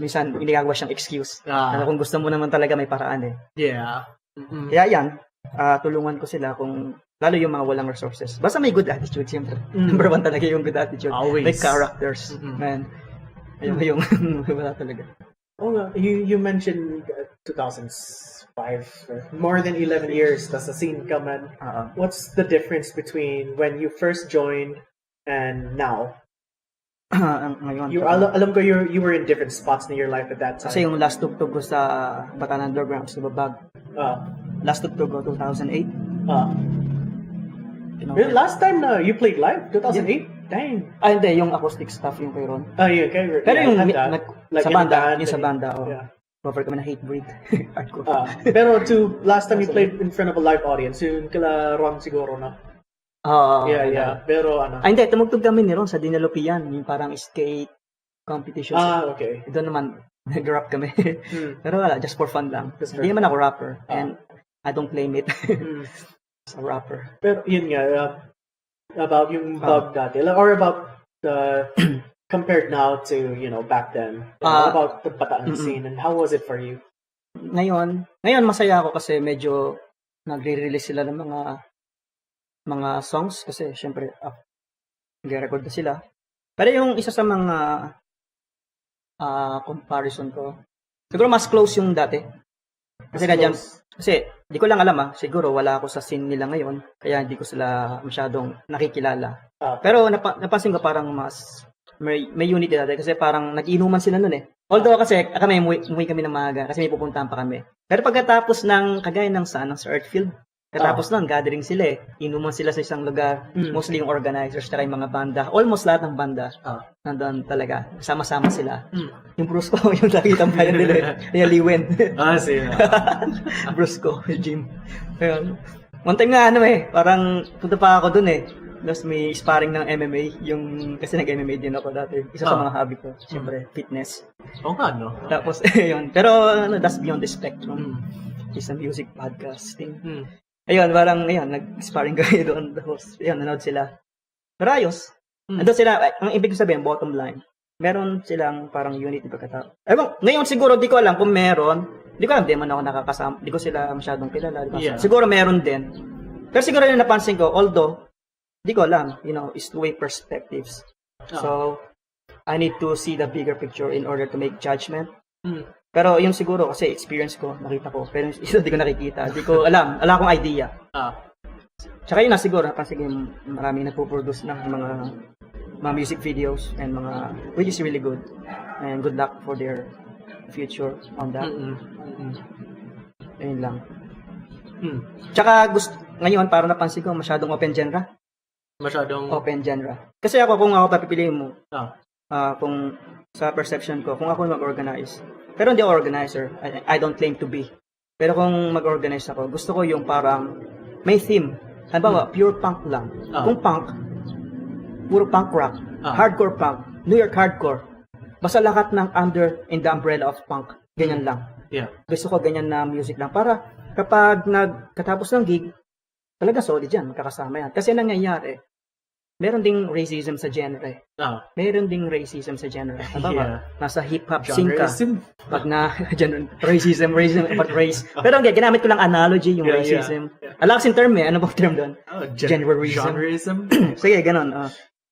minsan, ginagawa siyang excuse. Kung gusto mo naman talaga, may paraan eh. Yeah. Kaya yan, tulungan ko sila kung lalo yung mga walang resources. Basta may good attitude, siyempre. Number 1 talaga yung good attitude. Always. May characters. Man. Ayun yung wala talaga. You mentioned 2005, more than 11 years, tas sa scene ka man. What's the difference between when you first joined and now? Ngayon. Alam ko you were in different spots in your life at that time. Kasi yung last tugtog ko sa Bataan Underground, sa Babag. Last tugtog ko, 2008. Last time na you played live? 2008? Yeah. Dang. Hindi. Yung acoustic stuff yung kay Ron. Yeah, okay. Pero yung like sa banda, yung sa banda, yeah. Cover kami na Hatebreed. Pero last time you played in front of a live audience, yun kala Ron siguro na. Yeah. Pero hindi. Tumugtog kami ni Ron sa Dinalupian. Yung parang skate competition. Okay. Doon naman, nag-rap kami. Pero wala, just for fun lang. Hindi naman ako rapper. And I don't claim it. As a rapper. Pero yun nga, about yung bug dati, or about compared now to, back then, about the Bataan scene, and how was it for you? Ngayon masaya ako kasi medyo nagre-release sila ng mga songs kasi syempre nagre-record na sila. Pero yung isa sa mga comparison ko, siguro mas close yung dati. Kasi di ko lang alam siguro wala ako sa scene nila ngayon, kaya hindi ko sila masyadong nakikilala. Pero napansin ko parang mas may unity dati kasi parang nag-inuman sila nun eh. Although kasi kami umuwi kami ng maaga kasi may pupuntahan pa kami. Pero pagkatapos ng kagaya ng sa Earthfield, katapos nun, gathering sila eh. Inuman sila sa isang lugar. Mostly yung organizers, tsaka yung mga banda. Almost lahat ng banda. Nandun talaga. Sama-sama sila. Yung Bruce ko, yung nakita mo yun nila eh. Yung Liwen. Siya. Bruce ko, yung Jim. Ayun. One time nga parang punta pa ako dun eh. Tapos may sparring ng MMA. Kasi nag-MMA din ako dati. Isa sa mga hobby ko. Siyempre, fitness. Nga, no? Tapos, yun. Pero, that's beyond the spectrum. It's a music podcasting. Ayun, parang, nag-sparring kami doon. Tapos, nanood sila. Pero ayos. Nandun sila, ang ibig sabihin, bottom line, meron silang parang unity pagkatao. Ngayon siguro, di ko alam kung meron. Di ko alam, di man ako nakakasama. Di ko sila masyadong kilala. Siguro meron din. Pero siguro yung napansin ko, although, di ko alam, it's two-way perspectives. So, I need to see the bigger picture in order to make judgment. Pero yung siguro kasi experience ko, nakita ko. Pero ito di ko nakikita. Di ko alam. Wala akong idea. Tsaka yun siguro, napansin ko maraming nagpo-produce ng mga music videos and which is really good. And good luck for their future on that. Ayun lang. Tsaka ngayon, parang napansin ko, masyadong open genre. Open genre. Kasi kung ako papipiliin mo, kung sa perception ko, kung ako mag-organize, pero hindi ako organizer. I don't claim to be. Pero kung mag-organize ako, gusto ko yung parang may theme. Halimbawa, pure punk lang. Kung punk, puro punk rock, hardcore punk, New York hardcore. Basta lahat ng under in the umbrella of punk. Ganyan lang. Gusto ko ganyan na music lang. Para kapag katapos ng gig, talaga solid yan, magkakasama yan. Kasi nangyayari, meron ding racism sa genre. Meron ding racism sa genre. Nasa hip-hop scene ka. Pag racism, about race. Pero ginamit ko lang analogy yung racism. Alam kasing term ano bang term doon? Genreism. Sige, ganun.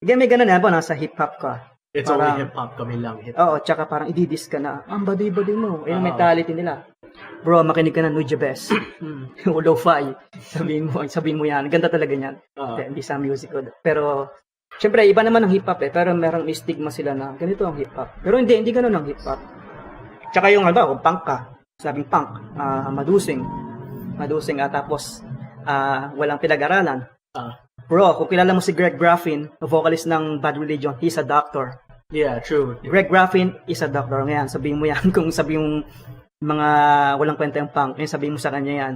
May ganun nasa hip-hop ka. It's only hip-hop, kami lang Oo, hip-hop. tsaka parang ididis ka na, ang badi-badi mo. Yung mentality nila. Bro, makinig ka na Nujabes. Lo-fi. Sabihin mo yan. Ganda talaga yan. Hindi sa music ko. Pero, syempre, iba naman ang hip-hop eh. Pero merong stigma sila na ganito ang hip-hop. Pero hindi ganun ang hip-hop. Tsaka yung, kung punk ka, sabing punk, madusing. Tapos, walang pinag-aralan. Bro, kung kilala mo si Greg Graffin, vocalist ng Bad Religion, he's a doctor. Yeah, true. Greg Graffin is a doctor. Ngayon, sabihin mo yan. Kung sabihin mga walang kwenta yung punk, sabihin mo sa kanya yan.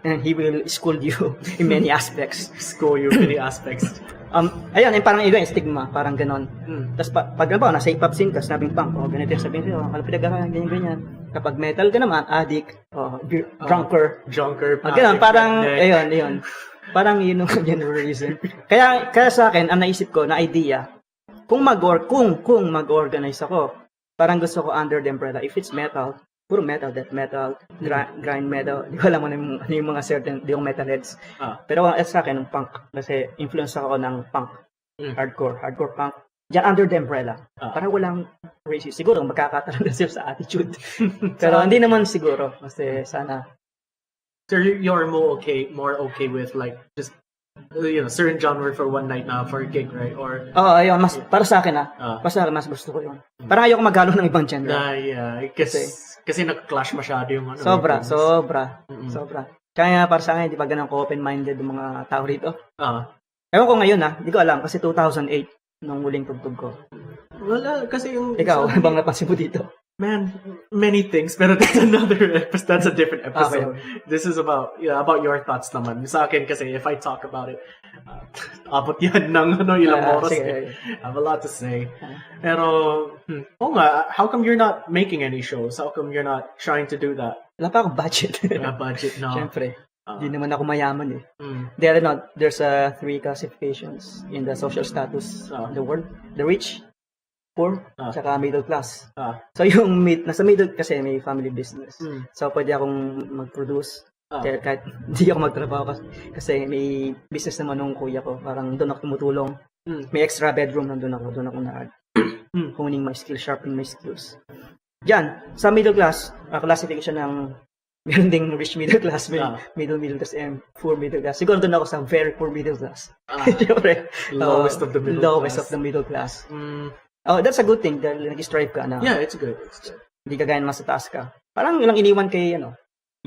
And he will school you in many aspects. Ayun, parang yung stigma, parang ganon. Tapos pag nasa hip-hop scene ka, sinabing punk, ganito yung sabihin sa'yo, pinag-aralan, ganyan. Kapag metal ka naman, addict, drunker. Ganon, parang, ayun. Parang yun yung genreism. Kaya sa akin, ang naisip ko na idea, kung mag-organize ako, parang gusto ko under the umbrella. If it's metal, puro metal, death metal, grind metal. Di ko alam ano yung mga certain, di yung metalheads. Pero sa akin, yung punk. Kasi influence ako ng punk. Hardcore punk. Diyan under the umbrella. Parang walang racist. Siguro magkakatalan na sila sa attitude. Pero hindi naman siguro. Kasi sana. So you're more okay with like just certain genre for one night na for a gig, right? Or ayun, mas para sa akin para sa akin mas gusto ko 'yun. Parang ayoko maghalo ng ibang genre. Kasi nag-clash masyado yung Sobra. Kaya para sa akin, hindi pa ganun ko open-minded yung mga tao rito. Ewan ko ngayon hindi ko alam kasi 2008 nung huling tugtog ko. Wala kasi yung ikaw, ano bang napansin mo dito? Man, many things, pero that's another episode. That's a different episode. This is about your thoughts naman. Sa akin kasi, if I talk about it, abot yan ng ilang oras. I have a lot to say. Pero, how come you're not making any shows? How come you're not trying to do that? Wala pa akong budget. Budget, no. Siyempre. Hindi naman ako mayaman eh. There's 3 classifications in the social status of the world. The rich, poor, Ah. tsaka middle class. Ah. So yung nasa middle kasi may family business. Mm. So pwede akong mag-produce. Ah. Kaya kahit hindi ako magtrabaho kasi may business naman nung kuya ko. Parang doon ako tumutulong. May extra bedroom doon ako honing my skills, sharpening my skills. Diyan, sa middle class, classification ng meron ding rich middle class, middle class, and poor middle class. Siguro doon ako sa very poor middle class. Siyempre, Lowest of the middle lowest class. of the middle class. Mm. Oh, that's a good thing dahil nag-strive ka na. Yeah, it's good. Hindi ka gaya naman sa taas ka. Parang lang iniwan kay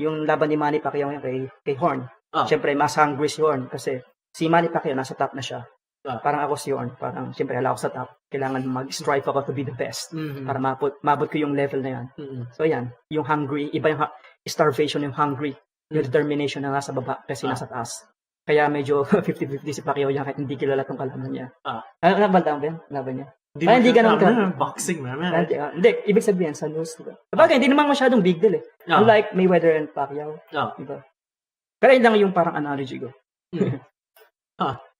yung laban ni Manny Pacquiao yan kay Horn. Siyempre, mas hungry si Horn kasi si Manny Pacquiao nasa top na siya. Parang ako si Horn, parang siyempre hala ako sa top. Kailangan mag-strive ako to be the best para mabot ko yung level na yan. So yan, yung hungry, iba yung starvation, yung hungry, yung determination na nasa baba kasi nasa taas. Kaya medyo 50-50 si Pacquiao yan kahit hindi kilala tong kalaban niya. Ano ba yan? Laban niya? Hindi ganun ka. Boxing, man. Hindi, ibig sabihin sa news, diba? Sabagay, hindi naman masyadong big deal eh. Unlike Mayweather and Pacquiao. Diba? Pero yun lang yung parang analogy ko.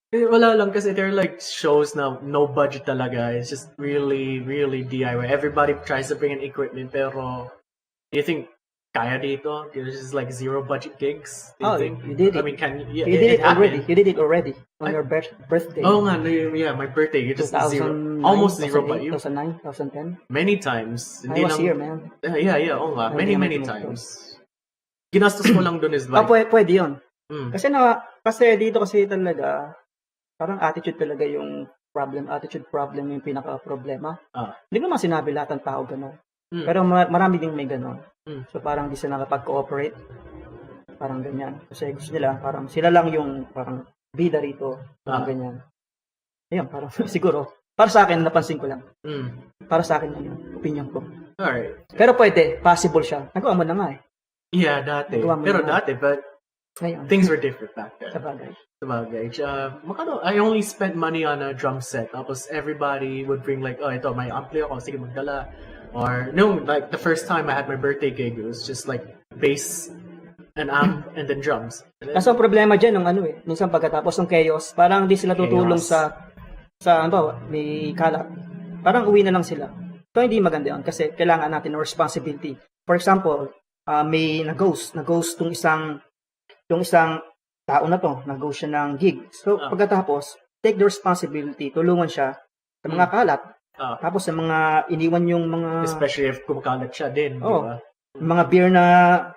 Wala lang kasi there are like shows na no budget talaga. It's just really, really DIY. Everybody tries to bring in equipment, pero do you think kaya dito? There's just like zero budget gigs. Do you think? You did it. I mean, You did it already. You did it already on your birthday. Oh nga, yeah, my birthday. It's just zero, almost zero. But 2009, 2010. many times. I was here, man. Yeah. Oh nga, many times. Ginastos ko lang dun is like. Pwede yun. Kasi dito kasi talaga. Parang attitude talaga yung problem. Attitude problem yung pinaka-problema. Hindi ko naman sinabi lahat ng tao gano'n. Pero marami ding may gano'n. So parang di sila nakapag-cooperate. Parang ganyan. Kasi gusto nila, parang sila lang yung parang bida rito. Parang ganyan. Ayan, parang siguro. Para sa akin, napansin ko lang. Para sa akin, opinion ko. Alright. Pero pwede, possible siya. Nagawa mo na nga eh. Yeah, dati. Pero dati, but ngayon, things were different back then. Sabagay. I only spent money on a drum set. Tapos everybody would bring like, ito, may ampli ako, sige magdala. Or, no, like the first time I had my birthday gig, it was just like bass, an amp, and then drums. Kaso ang problema dyan, minsan pagkatapos ng chaos, parang di sila tutulong sa may kalat. Parang uwi na lang sila. So, hindi maganda yun kasi kailangan natin ng responsibility. For example, may nag-ghost tong isang tao na to, nag-ghost siya ng gig. So, pagkatapos, take the responsibility, tulungan siya sa mga kalat. Tapos sa mga iniwan yung mga... Especially if kumakalat siya din, di ba? Mga beer na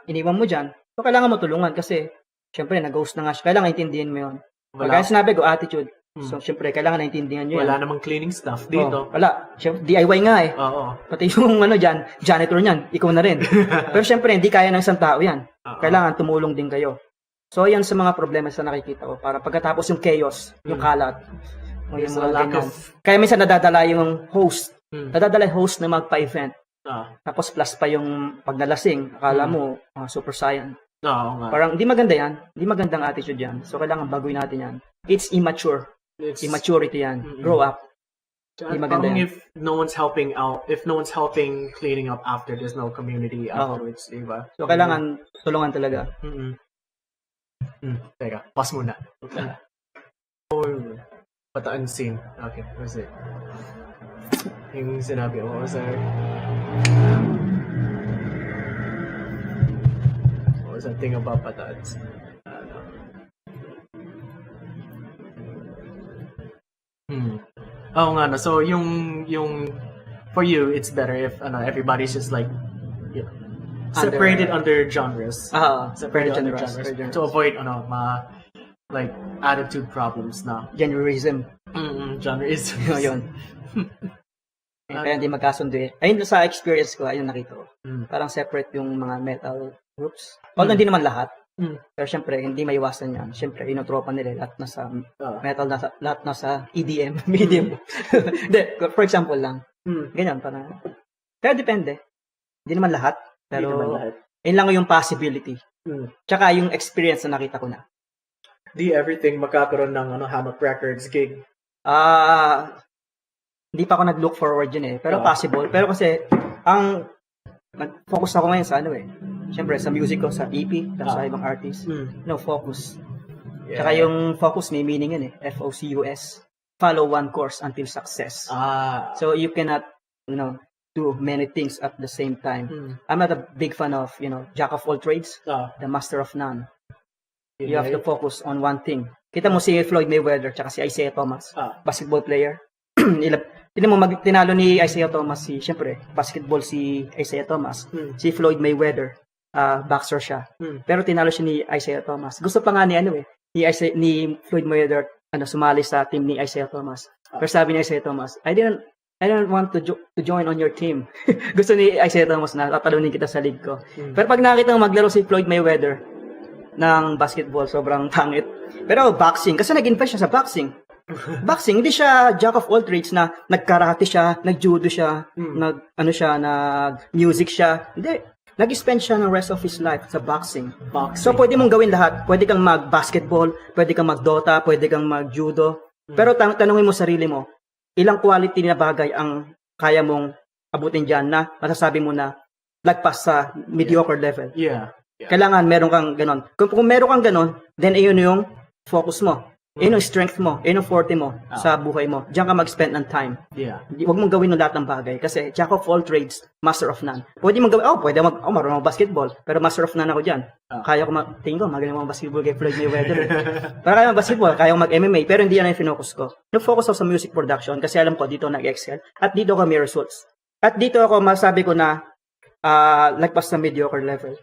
iniwan mo dyan, so kailangan mo tulungan kasi, syempre, nag-ghost na nga siya. Kailangan intindihan mo yun. Kaya sinabi ko, attitude. So, syempre, kailangan naintindihan nyo yan. Wala namang cleaning stuff dito. Wala. Syempre, DIY nga eh. Pati yung dyan, janitor niyan, ikaw na rin. Pero syempre, hindi kaya ng isang tao yan. Kailangan tumulong din kayo. So, yan sa mga problema sa nakikita ko. Para pagkatapos yung chaos, yung kalat. Yung mga ganyan. Kaya minsan nadadala yung host. Nadadala yung host na magpa-event. Tapos plus pa yung pagnalasing. Akala mo, super saiyan. Parang hindi maganda yan. Hindi magandang attitude yan. So, kailangan baguhin natin yan. It's immature. Immaturity yan. Grow up. Hindi maganda yan. If no one's helping out, if no one's helping cleaning up after, there's no community afterwards, diba? So, kailangan tulungan talaga. Teka, pause muna. Pataan scene. Okay, what was it? Yung sinabi ko, what was that? What was that thing about pataan scene? Oo nga, no. So, yung for you, it's better if everybody's just like, separated under genres. Separated under genres. To avoid like attitude problems na. Genreism. Genreism. Yun. Kaya hindi magkasundo eh. Ayun sa experience ko, ayun nakita ko. Parang separate yung mga metal groups. Although hindi naman lahat. Pero syempre, hindi maiwasan yan. Syempre, inotropa nila lahat nasa metal, lahat nasa EDM, medium. For example lang. Ganyan, parang. Kaya depende. Hindi naman lahat. Pero, yun lang yung possibility. Tsaka yung experience na nakita ko na. Di everything magkakaroon ng Hammock Records gig? Hindi pa ako nag-look forward yun eh. Pero possible. Pero kasi, nag-focus ako ngayon sa Siyempre, sa music ko, sa EP, sa ibang artist. Focus. Yeah. Tsaka yung focus, may meaning yun eh. Focus. follow one course until success. So you cannot, do many things at the same time. I'm not a big fan of, jack of all trades, the master of none. You have to focus on one thing. Kita mo si Floyd Mayweather tsaka si Isaiah Thomas, basketball player. Tinan mo, tinalo ni Isaiah Thomas siyempre, basketball si Isaiah Thomas. Si Floyd Mayweather, boxer siya. Pero tinalo siya ni Isaiah Thomas. Gusto pa nga ni Floyd Mayweather, sumali sa team ni Isaiah Thomas. Pero sabi ni Isaiah Thomas, I don't want to join on your team. Gusto ni Isaiah Thomas na tatalunin kita sa league ko. Pero pag nakita mo maglaro si Floyd Mayweather ng basketball, sobrang pangit. Pero boxing, kasi nag-invest siya sa boxing. Boxing, hindi siya jack of all trades na nag-karate siya, nag-judo siya, nag-music siya. Hindi. Nag-spend siya ng rest of his life sa boxing. So, pwede mong gawin lahat. Pwede kang mag-basketball, pwede kang mag-dota, pwede kang mag-judo. Pero tanungin mo sarili mo, ilang quality na bagay ang kaya mong abutin dyan na masasabi mo na lagpas sa mediocre level. Yeah. Kailangan meron kang ganon. Kung meron kang ganon, then iyon yung focus mo. Iyon yung strength mo. Iyon yung forte mo sa buhay mo. Diyan ka mag-spend ng time. Yeah. Huwag mong gawin ng lahat ng bagay. Kasi jack of all trades, master of none. Pwede mong gawin, marunong basketball. Pero master of none ako dyan. Kaya ko tingin ko, magaling mo basketball kay Floyd Mayweather. Para kaya basketball, kaya ko mag-MMA. Pero hindi yan yung focus ko. Focus ako sa music production kasi alam ko, dito nag-excel. At dito ako may results. At dito ako, masabi ko na lagpas sa mediocre level.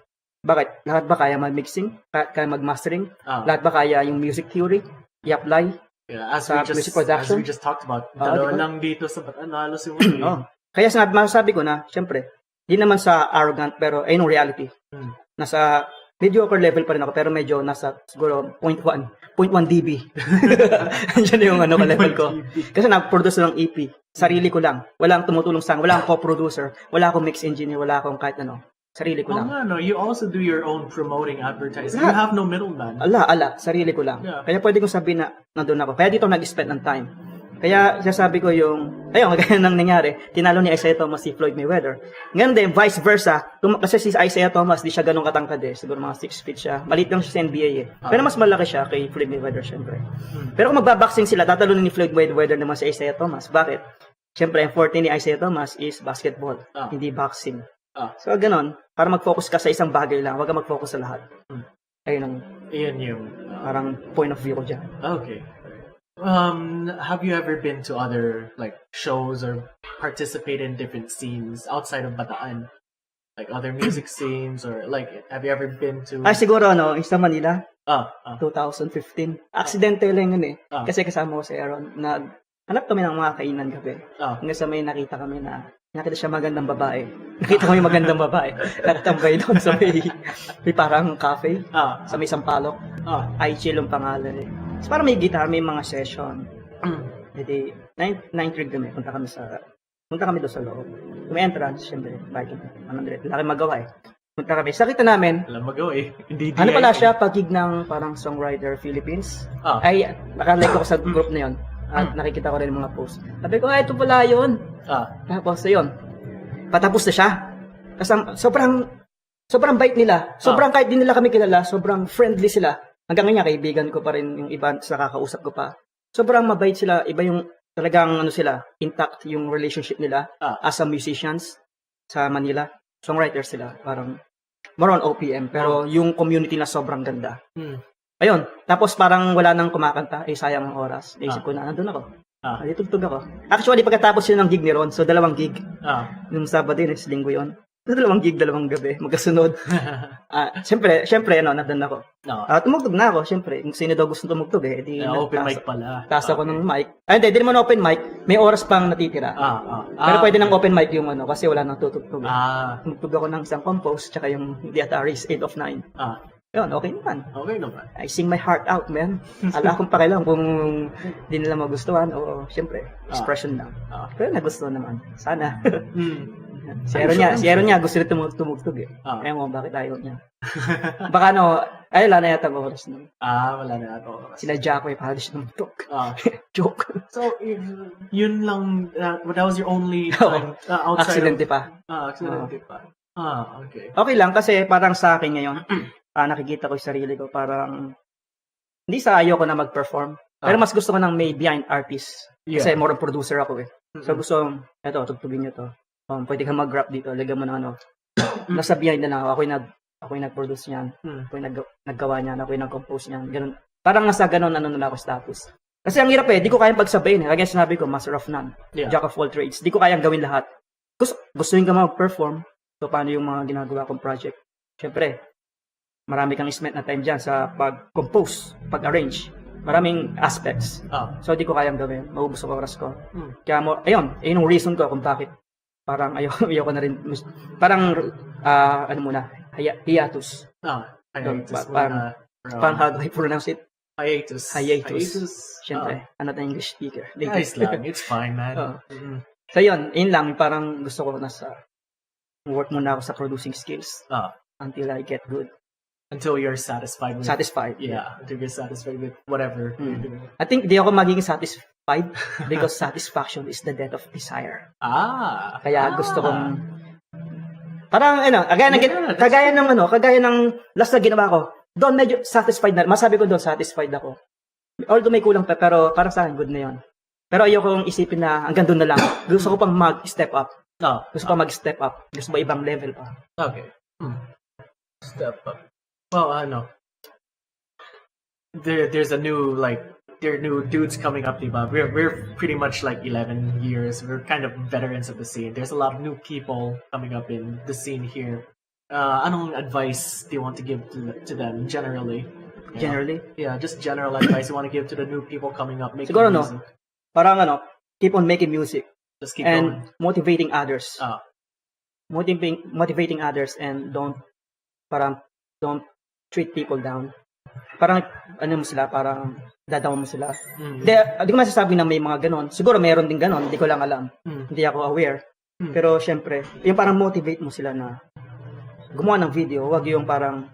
Bakit? Lahat ba kaya mag-mixing? Kaya mag-mastering? Lahat ba kaya yung music theory? I-apply? Yeah, music production? as we just talked about, dalawa lang dito sa Batanalo si Willie. Kaya masasabi ko na, syempre, di naman sa arrogant, pero ayun yung reality. Nasa mediocre level pa rin ako, pero medyo nasa siguro 0.1 dB. Yan yung level ko. Kasi nag-produce ng EP. Sarili ko lang. Walang tumutulong sa akin. Wala akong co-producer. Wala akong mix engineer. Wala akong kahit ano. Sarili ko lang. No, you also do your own promoting, advertising. You have no middleman. Sarili ko lang. Yeah. Kaya pwede kong sabihin na nandun ako. Kaya dito nag-spend ng time. Kaya sasabi ko kagaya nang nangyari, tinalo ni Isaiah Thomas si Floyd Mayweather. Ngayon din, vice versa, kasi si Isaiah Thomas, di siya ganun katangkad siguro mga 6 feet siya. Maliit lang siya sa NBA Pero mas malaki siya kay Floyd Mayweather, syempre. Pero kung magbaboxing sila, tatalunin ni Floyd Mayweather naman si Isaiah Thomas. Bakit? Syempre, ang forte ni Isaiah Thomas is basketball, hindi boxing. So, ganun. Para mag-focus ka sa isang bagay lang, huwag ka mag-focus sa lahat. Ayun yung parang point of view ko dyan. Okay. Have you ever been to other shows or participate in different scenes outside of Bataan? Like other music scenes or have you ever been to... Siguro sa Manila. 2015. Accidental lang yun Kasi kasama ko si Aaron. Hanap kami ng mga kainan gabi. Hanggang sa may nakita kami na nakita siya magandang babae. Nakita ko yung magandang babae. Nakatambay doon sa may parang cafe. Sa may Sampaloc. Chill ang pangalan So parang may guitar, may mga session. Hindi, 9:30 kami. Punta kami doon sa loob. May entrance, syempre. Biking. Laki magawa Punta kami. Sa kita namin. Alam magawa Hindi pala siya? Pagig ng parang songwriter Philippines. Nakalike ko sa group na yun. At nakikita ko rin yung mga posts. Sabi ko, ito pala yun. Tapos, yun. Patapos na siya. Kasi sobrang bait nila. Sobrang kahit di nila kami kilala, sobrang friendly sila. Hanggang ngayon, kaibigan ko pa rin yung iba sa kakausap ko pa. Sobrang mabait sila. Iba yung talagang intact yung relationship nila as a musicians sa Manila. Songwriters sila. Parang more on OPM. Pero yung community na sobrang ganda. Ayun, tapos parang wala nang kumakanta, sayang ang oras. Naisip ko na, nandun ako. Tugtog ako. Actually, pagkatapos yun ng gig ni Ron, so 2 gig. Yung Sabado yun, linggo yun. 2 gig, 2 gabi, magkasunod. Siyempre, nandun ako. Tumugtog na ako, siyempre. Kung sino daw gusto tumugtog open mic pala. Taas ako ng mic. Hindi naman open mic. May oras pang natitira. Pero pwede ng open mic yung kasi wala nang tutugtog. Tumugtog ako ng isang compose, tsaka yung The Ataris, 8 of 9. Yun, okay naman. I sing my heart out, man. Ala akong pakialam kung di nila magustuhan o siyempre, expression lang. Pero nagustuhan naman. Sana. Si Aaron niya gusto rin tumugtog Ayaw mo, bakit ayaw niya? Baka wala na yata ang oras nun. Wala na yata oras. Sila Jack para di siya tumugtog. Joke. So, yun lang, that was your only time outside Accidente pa. Accidente pa. Okay. Okay lang kasi parang sa akin ngayon, nakikita ko yung sarili ko parang hindi sa ayaw ko na mag-perform. Pero mas gusto ko ng may behind artist. Yeah. Kasi more producer ako eh. So gusto, eto, tugtugin nyo to. Pwede ka mag-rap dito, lagyan mo ng ano. Nasa behind na lang ako. Ako yung nag-produce niyan. Ako yung naggawa niyan. Ako yung nag-compose niyan. Ganun. Parang nasa ganun ano na ako status. Kasi ang hirap eh, di ko kayang pagsabayin eh. Kaya sinabi ko, master of none. Yeah. Jack of all trades. Di ko kayang gawin lahat. Gusto ka mag-perform. So paano yung mga ginagawa kong project? Siyempre, marami kang spent na time dyan sa pag-compose, pag-arrange. Maraming aspects. So, di ko kayang gawin. Maubos ang oras ko. Kaya ayun yung reason ko kung bakit. Parang ayoko na rin. Parang, ano muna, hiatus. Hiatus. Parang how do I pronounce it? Hiatus. Siyempre, I'm not an English speaker. Nice lang. It's fine, man. So, yun lang. Parang gusto ko work muna ako sa producing skills. Until I get good. Until you're satisfied with... Yeah, until you're satisfied with whatever you're doing. I think di ako magiging satisfied because satisfaction is the death of desire. Kaya gusto kong... Parang, kagaya ng last na ginawa ko, doon medyo satisfied na. Masabi ko doon, satisfied ako. Although may kulang pa, pero parang sa akin, good na yun. Pero ayokong isipin na hanggang doon na lang. Gusto ko pang mag-step up. Gusto ko mag-step up. Gusto ko ibang level pa. Okay. Step up. Well, there's a new, there are new dudes coming up, diba? We're pretty much 11 years. We're kind of veterans of the scene. There's a lot of new people coming up in the scene here. Anong advice do you want to give to them generally? Generally? Yeah, just general advice you want to give to the new people coming up making Siguro music. Parang keep on making music. Just keep and going. Motivating others. Motivating others and don't treat people down. Parang, parang dadawan mo sila. Di ko masasabi na may mga ganon. Siguro meron din ganon, hindi ko lang alam. Hindi ako aware. Pero syempre, yung parang motivate mo sila na gumawa ng video, wag yung parang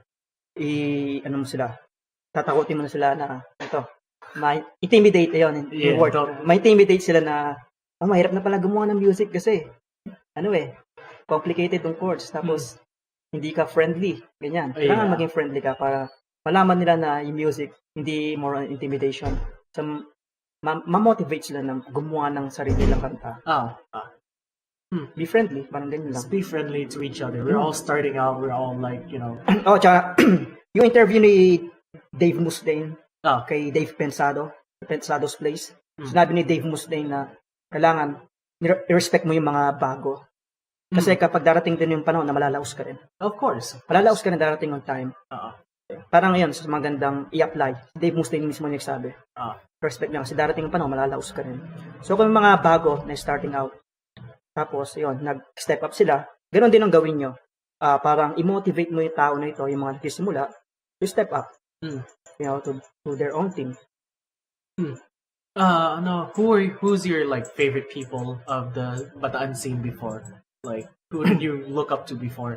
tatakutin mo na sila na intimidate yun. Yung word. Ma-intimidate sila na, mahirap na pala gumawa ng music kasi, complicated yung chords. Tapos, hindi ka friendly, ganyan. Kailangan maging friendly ka para malaman nila na yung music, hindi more on intimidation. So, ma-motivate sila na gumawa ng sarili lang kanta. Be friendly, parang ganyan lang. Just be friendly to each other. We're all starting out, we're all tsaka, yung interview ni Dave Mustaine kay Dave Pensado's Place, sinabi ni Dave Mustaine na kailangan i-respect mo yung mga bago. Kasi kapag darating din yung panahon na malalaos ka rin. Of course. Malalaos ka rin darating yung time. Parang yun, sa magandang i-apply. Dave Mustaine mismo nagsabi. Respect lang. Kasi darating yung panahon, malalaos ka rin. So kung mga bago na starting out, tapos yun, nag-step up sila, ganoon din ang gawin nyo. Parang i-motivate mo yung tao na ito, yung mga nagsisimula, to step up. To their own thing. Who's your favorite people of the Bataan scene before? Who did you look up to before?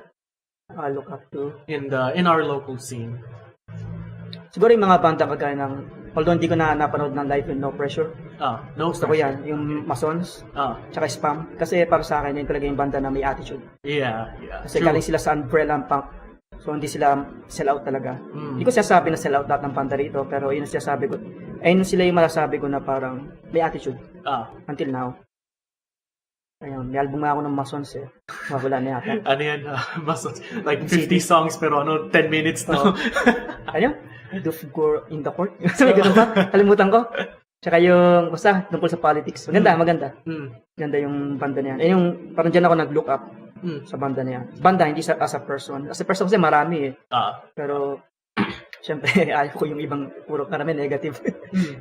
Look up to in our local scene. Siguro yung mga banda kagaya ng, although hindi ko na napanood ng Live and No Pressure. No gusto ko yan, yung Masons, tsaka Spam. Kasi para sa akin, yun talaga yung banda na may attitude. Yeah. Kasi galing sila sa umbrella punk. So hindi sila sell out talaga. Hindi ko sinasabi na sell out lahat ng banda rito, pero yun ang sinasabi ko. Ayun sila yung masasabi ko na parang may attitude. Until now. Ayun, may album ako ng Masons eh. Wala na yata. Ano yan? Masons. 50 songs pero 10 minutes no? Ano? Dufgur in the court? Ganun ba? Kalimutan ko. Tsaka yung, basta, tungkol sa politics. Maganda. Ganda yung banda niya. Eh yung, parang dyan ako nag-look up sa banda niya. Banda, hindi as a person. As a person kasi marami eh. Pero, syempre, ayaw ko yung ibang puro karami negative.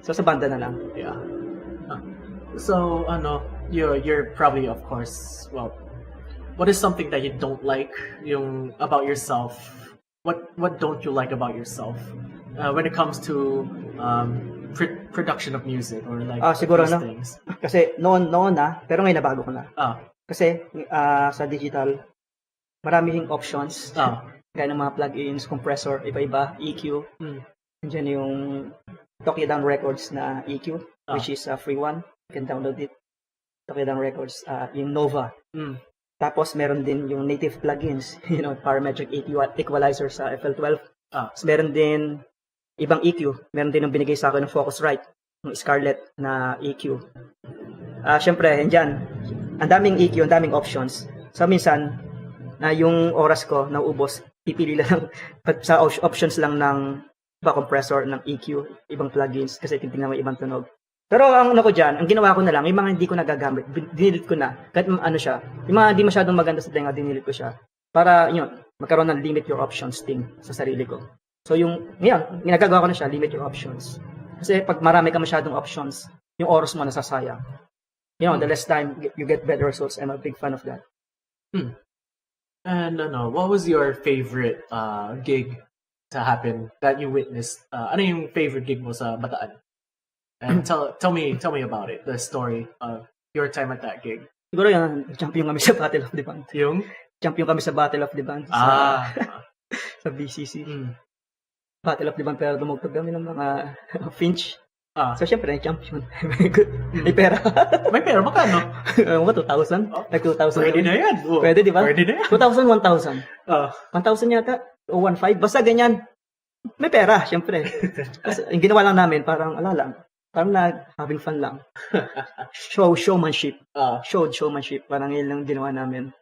So, sa banda na lang. Yeah. So, you're probably, of course, what is something that you don't like about yourself? What don't you like about yourself when it comes to production of music or siguro these things? Kasi noon na, pero ngayon nabago ko na. Kasi sa digital, maraming options. Gaya ng mga plugins, compressor, iba-iba, EQ. Nandiyan yung Tokyo Down Records na EQ, which is a free one. You can download it. Tokyo Down Records, yung Nova. Tapos meron din yung native plugins, parametric equalizer sa FL12. Tapos meron din ibang EQ. Meron din yung binigay sa akin ng Focusrite. yung Scarlett na EQ. Syempre, dyan, ang daming EQ, ang daming options. So, minsan, na yung oras ko nauubos, pipili lang sa options lang ng compressor, ng EQ, ibang plugins, kasi titignan mo ibang tunog. Pero ang ano ko dyan, ang ginawa ko na lang, yung mga hindi ko nagagamit, dinilit ko na. Kahit ano siya, yung mga hindi masyadong maganda sa tenga, dinilit ko siya. Para, yun, magkaroon ng limit your options thing sa sarili ko. So yung, ngayon, ginagawa ko na siya, limit your options. Kasi pag marami ka masyadong options, yung oras mo nasasayang. You know, the less time, you get better results. I'm a big fan of that. And what was your favorite gig to happen that you witnessed? Ano yung favorite gig mo sa Bataan? And tell me about it, the story of your time at that gig. Siguro yan, champion kami sa Battle of the Band. Yung? Champion kami sa Battle of the Band sa BCC. Battle of the Band, pero dumugtog kami ng mga Finch. So, syempre, champion. May pera. May pera, magkano? 2,000? Like 2,000. Pwede na yan. Pwede, di ba? Pwede na yan. 2,000, 1,000. 1,000 yata. O 1,500. Basta ganyan. May pera, syempre. Kasi, yung ginawa lang namin, parang, lang. Parang having fun lang. Showmanship. Showmanship. Parang yun lang ginawa namin.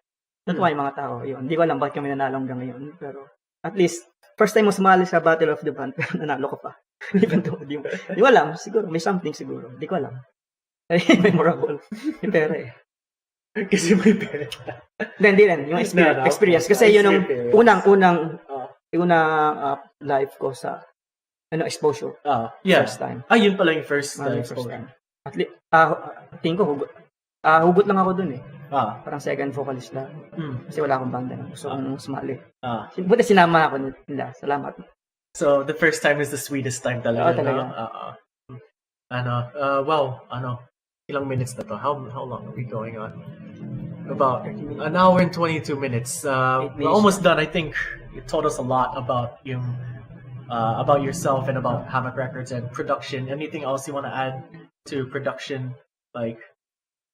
Natuwa yung mga tao. Yun. Hindi ko alam bakit kami nanalo hanggang ngayon. Pero, at least, first time mo sumali sa Battle of the Band, pero nanalo ko pa. Even though, di ko alam. Siguro, may something siguro. Di ko alam. Memorable. Yung pera eh. Kasi may pera. Hindi rin. Yung experience. Kasi yun ang unang live ko sa exposure. First time. Yun pala yung first time. At least, tingin ko, hugot lang ako dun eh. Parang second vocalist lang. Kasi wala akong banda na. Gusto kong sumali. Buti sinama ako nila. Salamat. So, the first time is the sweetest time talaga. Talaga. Ilang minutes na to? How long are we going on? About an hour and 22 minutes. We're almost done. I think you told us a lot about about yourself and about Hammock Records and production. Anything else you want to add to production?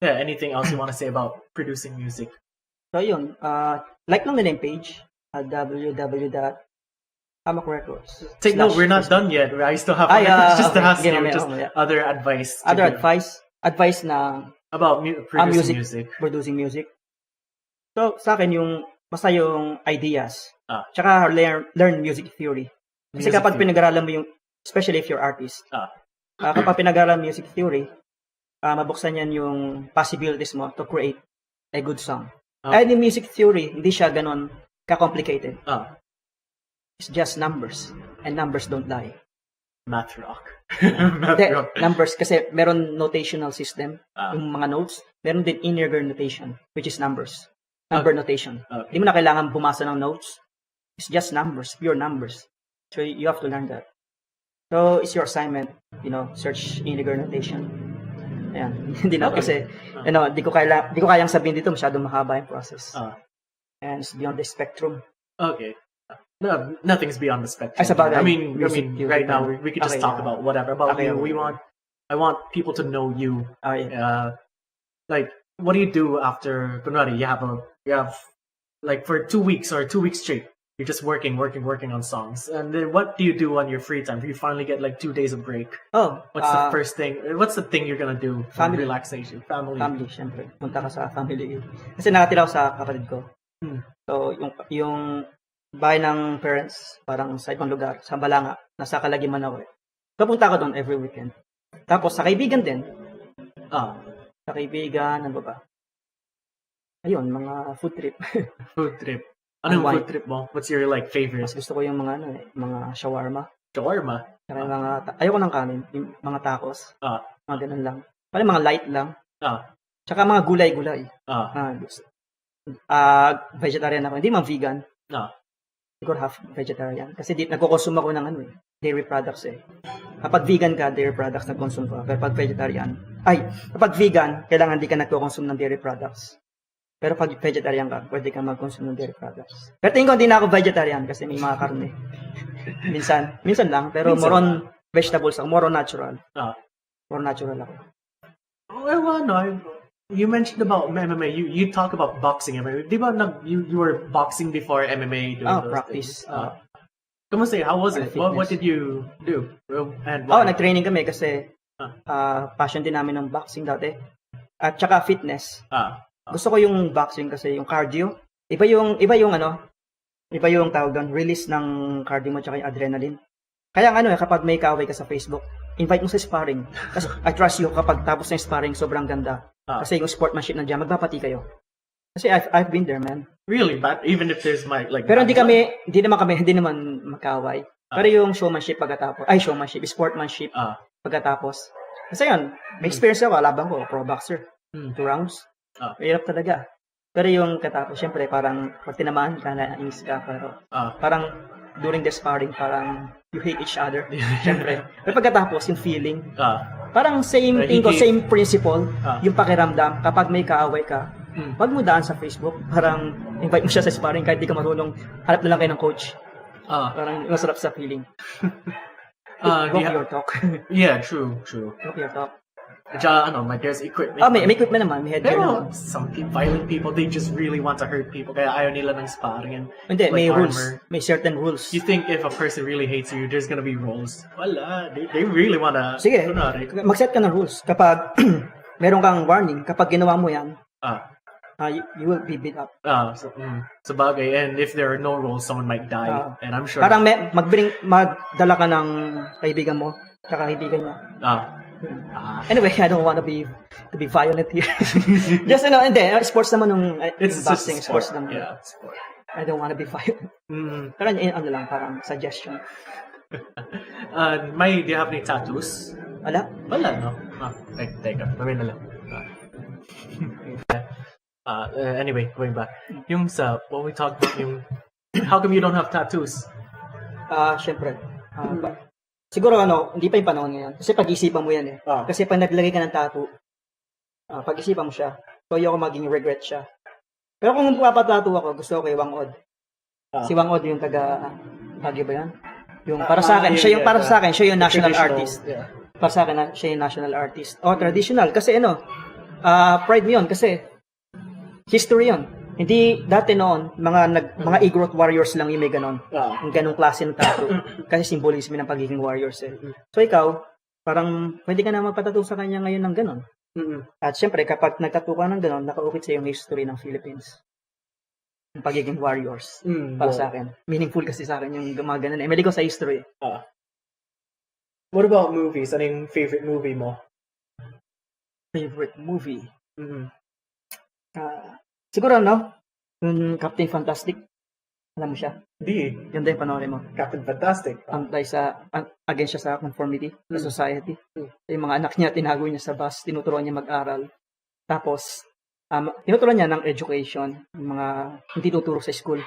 Anything else you want to say about producing music? So yun, like lang nila yung page at www.Hammock Records. Take note, we're not done yet. I still have just to ask you other advice. Advice na about producing music. Producing music. So sa akin yung basta yung ideas. Tsaka learn music theory. Kasi kapag pinag-aralan mo yung, especially if you're artist, kapag pinag-aralan music theory, mabuksan yan yung possibilities mo to create a good song. And in music theory, hindi siya ganon ka-complicated. It's just numbers. And numbers don't lie. Math rock. Numbers, kasi meron notational system, yung mga notes. Meron din integer notation, which is numbers. Number notation. Hindi mo na kailangan bumasa ng notes. It's just numbers, pure numbers. So you have to learn that. So it's your assignment, search integer notation. Ayan. Hindi na kasi di ko kayang sabihin dito, masyadong mahaba yung process. And it's beyond the spectrum. Okay. No, nothing's beyond the spectrum. I mean, right now we could just talk about whatever about you. I want people to know you. Like, what do you do after kunwari, you have like for 2 weeks or 2 weeks straight? You're just working on songs. And then what do you do on your free time? You finally get like 2 days of break. What's the first thing? What's the thing you're gonna do? Family. Relaxation. Family, syempre. Punta ka sa family. Kasi nakatira ako sa kapatid ko. So, yung bahay ng parents, parang sa ibang lugar, sa Balanga, nasa Kalagiman ako eh. Kapunta ko doon every weekend. Tapos sa kaibigan din. Sa kaibigan, ano ba? Ayun, mga food trip. Food trip. Anong food trip mo? What's your favorite? Mas gusto ko yung mga mga shawarma. Shawarma? Saka yung ayoko ng kanin, yung mga tacos. Mga ganun lang. Parang mga light lang. Tsaka mga gulay-gulay. Vegetarian ako. Hindi man vegan. Siguro half vegetarian. Kasi nagko-consume ako ng dairy products eh. Kapag vegan ka, dairy products nag-consume ka. Pero kapag vegan, kailangan di ka nagko-consume ng dairy products. Pero pag vegetarian ka, pwede ka mag-consume ng dairy products. Pero tingin ko hindi na ako vegetarian kasi may mga karne. Minsan lang. Pero more on vegetables ako. More on natural. More natural ako. You mentioned about MMA. You talk about boxing. Di ba you were boxing before MMA? Practice. Kamusta? How was it? What did you do? And why? Nag-training kami kasi Passion din namin ng boxing dati. At saka fitness. Gusto ko yung boxing kasi yung cardio. Iba yung tawag doon, release ng cardio mo tsaka yung adrenaline. Kaya kapag may kaaway ka sa Facebook, invite mo sa sparring. Kasi I trust you kapag tapos ng sparring, sobrang ganda. Kasi yung sportsmanship nandiyan, magbabati kayo. Kasi I've been there, man. Really? But even if there's Pero hindi naman magkaaway. Pero yung sportsmanship pagkatapos. Kasi yun, may experience ako, laban ko, pro boxer. 2 rounds. Mahirap talaga. Pero yung katapos, syempre, parang pag tinamaan ka, nainis ka, pero parang during the sparring, parang you hate each other. Syempre. Pero pagkatapos, yung feeling, parang same thing ko, same principle, yung pakiramdam, kapag may kaaway ka, pag mo daan sa Facebook, parang invite mo siya sa sparring kahit di ka marunong, hanap na lang kayo ng coach. Parang masarap sa feeling. Walk your talk. Yeah, true. Walk your talk. There's equipment. May equipment naman, may headgear naman. Some violent people, they just really want to hurt people. Kaya ayaw nila ng sparring. Hindi, may armor. rules. May certain rules. You think if a person really hates you, there's gonna be rules? Wala. They really wanna... Sige, mag-set ka ng rules. Kapag meron kang warning, kapag ginawa mo yan, you will be beat up. Sa bagay. And if there are no rules, someone might die. And I'm sure... Parang magdala ka ng kaibigan mo, tsaka kaibigan niya. Anyway, I don't want to be violent here. Just, hindi. Sports naman yung boxing. Sports naman. Yeah, sport. I don't want to be violent. Pero lang, parang suggestion. Do you have any tattoos? Wala, no? Teka. Gawin na lang. Anyway, going back. Yung what we talked about, how come you don't have tattoos? Syempre. Siguro hindi pa yung panahon ngayon. Kasi pag-isipan mo yan eh. Kasi pag naglagay ka ng tattoo, pag-isipan mo siya. So, ayoko maging regret siya. Pero kung papatattoo ako, gusto ko kay Wangod. Si Wangod yung taga, Baguio ba yan? Yung para sa akin, siya yung national artist. Yeah. Para sa akin, siya yung national artist. Traditional. Kasi pride mo yun. Kasi, history yun. Hindi, dati noon, mga Igorot warriors lang yung may ganon. Yung ganong klase ng tattoo. Kasi symbolism ng pagiging warriors eh. So ikaw, parang pwede ka na magpatattoo sa kanya ngayon ng ganon. At syempre, kapag nagtattoo ka ng ganon, nakaukit sa yung history ng Philippines. Yung pagiging warriors. Para sa akin. Meaningful kasi sa akin yung mga ganon. Mali ko sa history. What about movies? Ano yung favorite movie mo? Favorite movie? Siguro, yung Captain Fantastic. Alam mo siya? Hindi. Ganda yung panoorin mo. Captain Fantastic. Against siya sa conformity, sa society. Yung mga anak niya, tinago niya sa bus, tinuturuan niya mag-aral. Tapos, tinuturuan niya ng education, yung mga hindi tuturo sa school.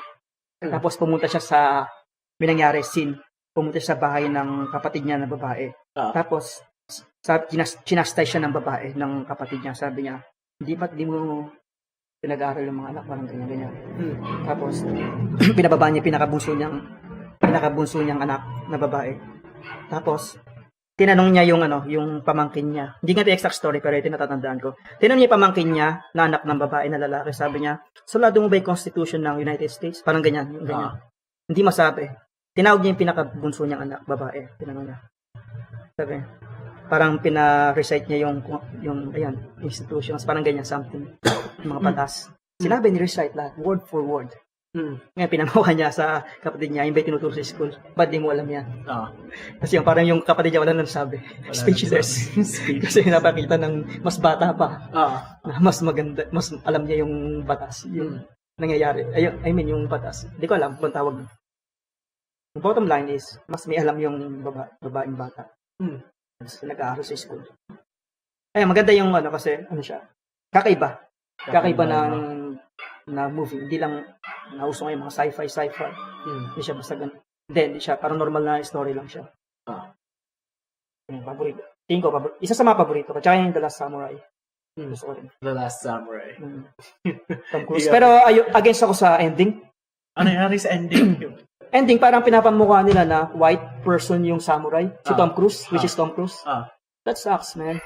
Tapos, pumunta siya may nangyari scene. Pumunta siya sa bahay ng kapatid niya na babae. Tapos, chinastay siya ng babae, ng kapatid niya. Sabi niya, hindi mo pinag-aaral yung mga anak, parang ganyan. Tapos, pinababa niya pinakabunso niyang anak na babae. Tapos, tinanong niya yung pamangkin niya. Hindi nga exact story, pero ito natatandaan ko. Tinanong niya yung pamangkin niya na anak ng babae na lalaki. Sabi niya, sulado mo ba yung Constitution ng United States? Parang ganyan. Hindi masabi. Tinawag niya yung pinakabunso niyang anak, babae. Tinanong niya. Sabi, parang pina-recite niya yung institutions, parang ganyan, something. Mga batas. Sinabi ni recite lahat, word for word. Ngayon, pinanawa niya sa kapatid niya, yung ba tinuturo sa school. Ba't di mo alam yan? Kasi parang yung kapatid niya wala nang sabi. Speechless. Kasi napakita ng mas bata pa. Na mas maganda, mas alam niya yung batas. Yung nangyayari. Yung batas. Hindi ko alam kung tawag. The bottom line is, mas may alam yung babaeng bata. Nag-aaral sa school. Maganda yung kasi, siya. Kakaiba na movie. Hindi lang nauso ngayon mga sci-fi. Hindi siya basta ganun. Hindi siya. Parang normal na story lang siya. Paborito. Tingin ko, isa sa mga paborito ko. Tsaka yung The Last Samurai. Gusto ko rin. The Last Samurai. Tom Cruise. Pero against ako sa ending. Ano nangyari sa ending? Ending, parang pinapamukha nila na white person yung samurai. Si Tom Cruise, which is Tom Cruise. That sucks, man.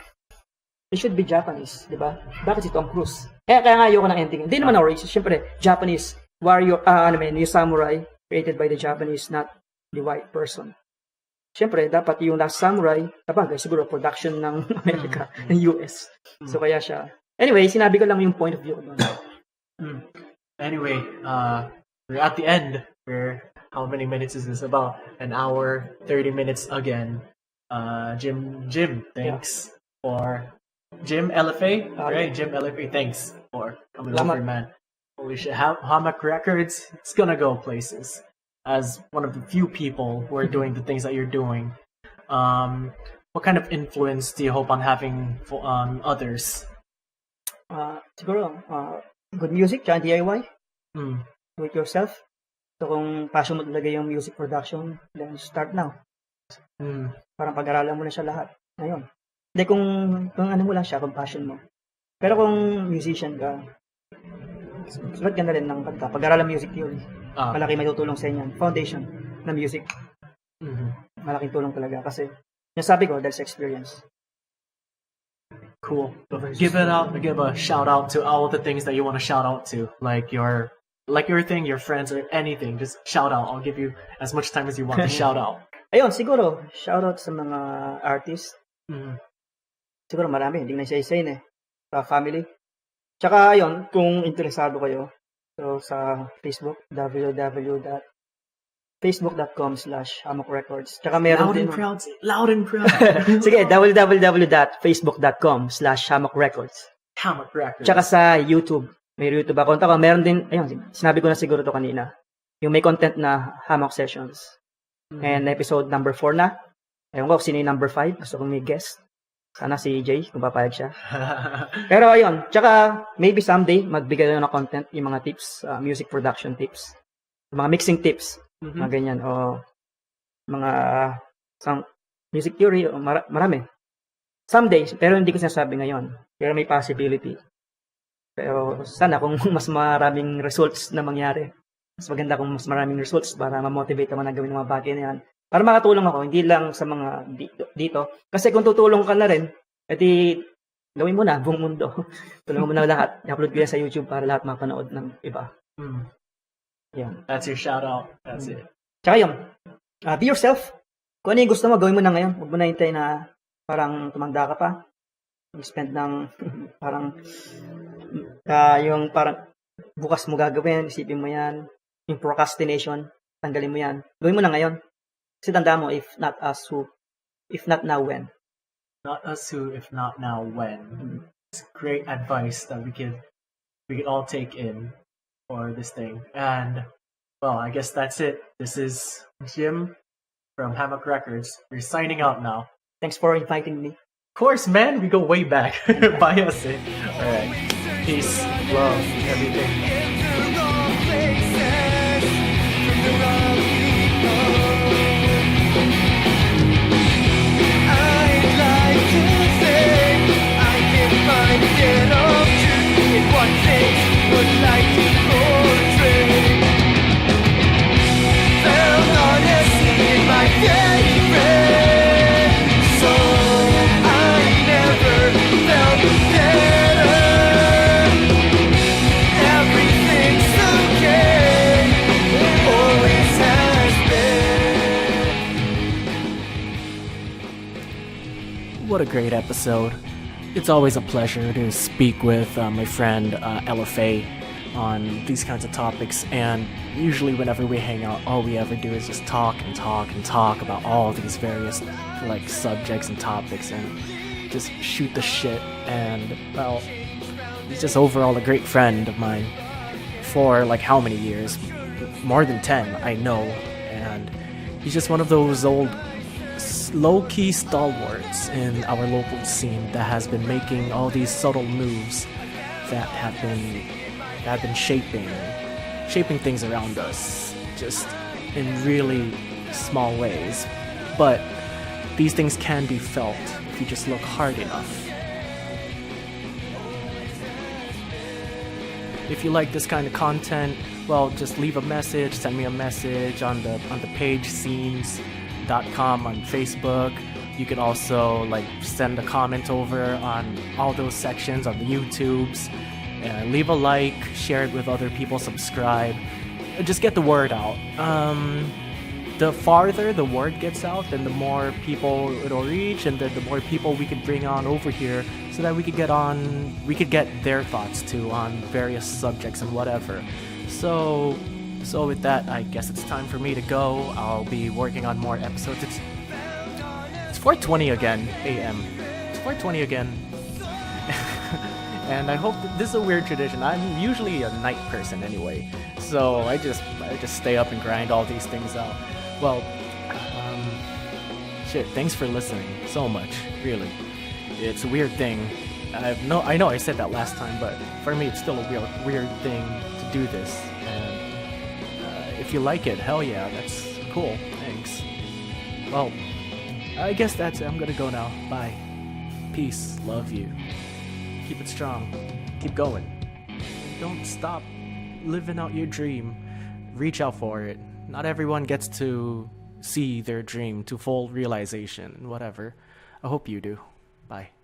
It should be Japanese, di ba? Bakit si Tom Cruise? Kaya nga ayoko ng ending. Hindi naman ako racist. Siyempre, Japanese warrior, yung samurai created by the Japanese, not the white person. syempre, dapat yung Last Samurai, sabagay, siguro production ng Amerika, ng US. So, kaya siya. Anyway, sinabi ko lang yung point of view ko doon. Anyway, we're at the end. How many minutes is this? About an hour, 30 minutes again. Jim, thanks for Jim LFA, right? Jim LFA, thanks for coming over, man. Holy shit, Hammock Records, it's gonna go places. As one of the few people who are doing the things that you're doing, what kind of influence do you hope on having on others? Siguro, good music, tsaka DIY. Do it yourself. So kung passion mo talaga yung music production, then start now. Parang pag-aralan mo na siya lahat. Ngayon. Hindi kung ano mo lang siya, kung passion mo. Pero kung musician ka, sulat ka na rin ng kanta. Pag-aralan music theory. Malaki may tutulong sa inyo. Foundation na music. Malaking tulong talaga. Kasi, yung sabi ko, that's experience. Cool. Give a shout out to all the things that you want to shout out to. Like your thing, your friends, or anything. Just shout out. I'll give you as much time as you want to shout out. Ayun, siguro, shout out sa mga artists. Siguro marami, hindi na isa-isa sa family. Tsaka ayun, kung interesado kayo, so sa Facebook, www.facebook.com/Hammock Records. Tsaka meron din. Loud and proud. Sige, www.facebook.com/Hammock Records. Hammock Records. Tsaka sa YouTube. May YouTube account ako. Meron din, ayun, sinabi ko na siguro to kanina. Yung may content na Hammock Sessions. And episode number 4 na. Ayun ko, sino yung number 5? Gusto kong may guest. Sana si Jay, kung papayag siya. Pero ayun, tsaka maybe someday, magbigay na ng content, yung mga tips, music production tips. Mga mixing tips. Mga ganyan. O mga music theory, o marami. Someday, pero hindi ko sinasabi ngayon. Pero may possibility. Pero sana kung mas maraming results na mangyari. Mas maganda kung mas maraming results para ma-motivate ako na gawin ng mga bagay na yan. Para makatulong ako, hindi lang sa mga dito. Kasi kung tutulong ka na rin, edi gawin mo na, buong mundo. Tulungan mo na lahat. I-upload ko yan sa YouTube para lahat mapanood ng iba. Yan. That's your shout out. That's it. Tsaka yun, be yourself. Kung ano yung gusto mo, gawin mo na ngayon. Huwag mo na hintay na parang tumanda ka pa. Spend ng parang yung parang bukas mo gagawin, isipin mo yan. Yung procrastination, tanggalin mo yan. Gawin mo na ngayon. Kasi tandaan mo, if not now, when? Not us who, if not now, when. It's great advice that we could all take in for this thing. And, well, I guess that's it. This is Jim from Hammock Records. We're signing out now. Thanks for inviting me. Of course, man. We go way back. Bye, us. All right. Peace, love, everything. What a great episode. It's always a pleasure to speak with my friend LFA on these kinds of topics, and usually whenever we hang out, all we ever do is just talk about all these various subjects and topics and just shoot the shit. And well, he's just overall a great friend of mine for how many years? More than 10, I know. And he's just one of those old low-key stalwarts in our local scene that has been making all these subtle moves that have been shaping things around us just in really small ways. But these things can be felt if you just look hard enough. If you like this kind of content, well, just leave a message, send me a message on the page scenes.com on Facebook. You can also send a comment over on all those sections on the YouTubes. Leave a like, share it with other people, subscribe. Just get the word out. the farther the word gets out, then the more people it'll reach, and then the more people we could bring on over here, so that we could get their thoughts too on various subjects and whatever. So with that, I guess it's time for me to go. I'll be working on more episodes. It's 4:20 again, a.m. It's 4:20 again. And I hope this is a weird tradition. I'm usually a night person anyway, so I just stay up and grind all these things out. Well, shit. Thanks for listening so much. Really, it's a weird thing. I know I said that last time, but for me it's still a weird thing to do this. And if you like it, hell yeah, that's cool. Thanks. Well, I guess that's it. I'm gonna go now. Bye. Peace. Love you. Keep it strong. Keep going. Don't stop living out your dream. Reach out for it. Not everyone gets to see their dream to full realization, whatever. I hope you do. Bye.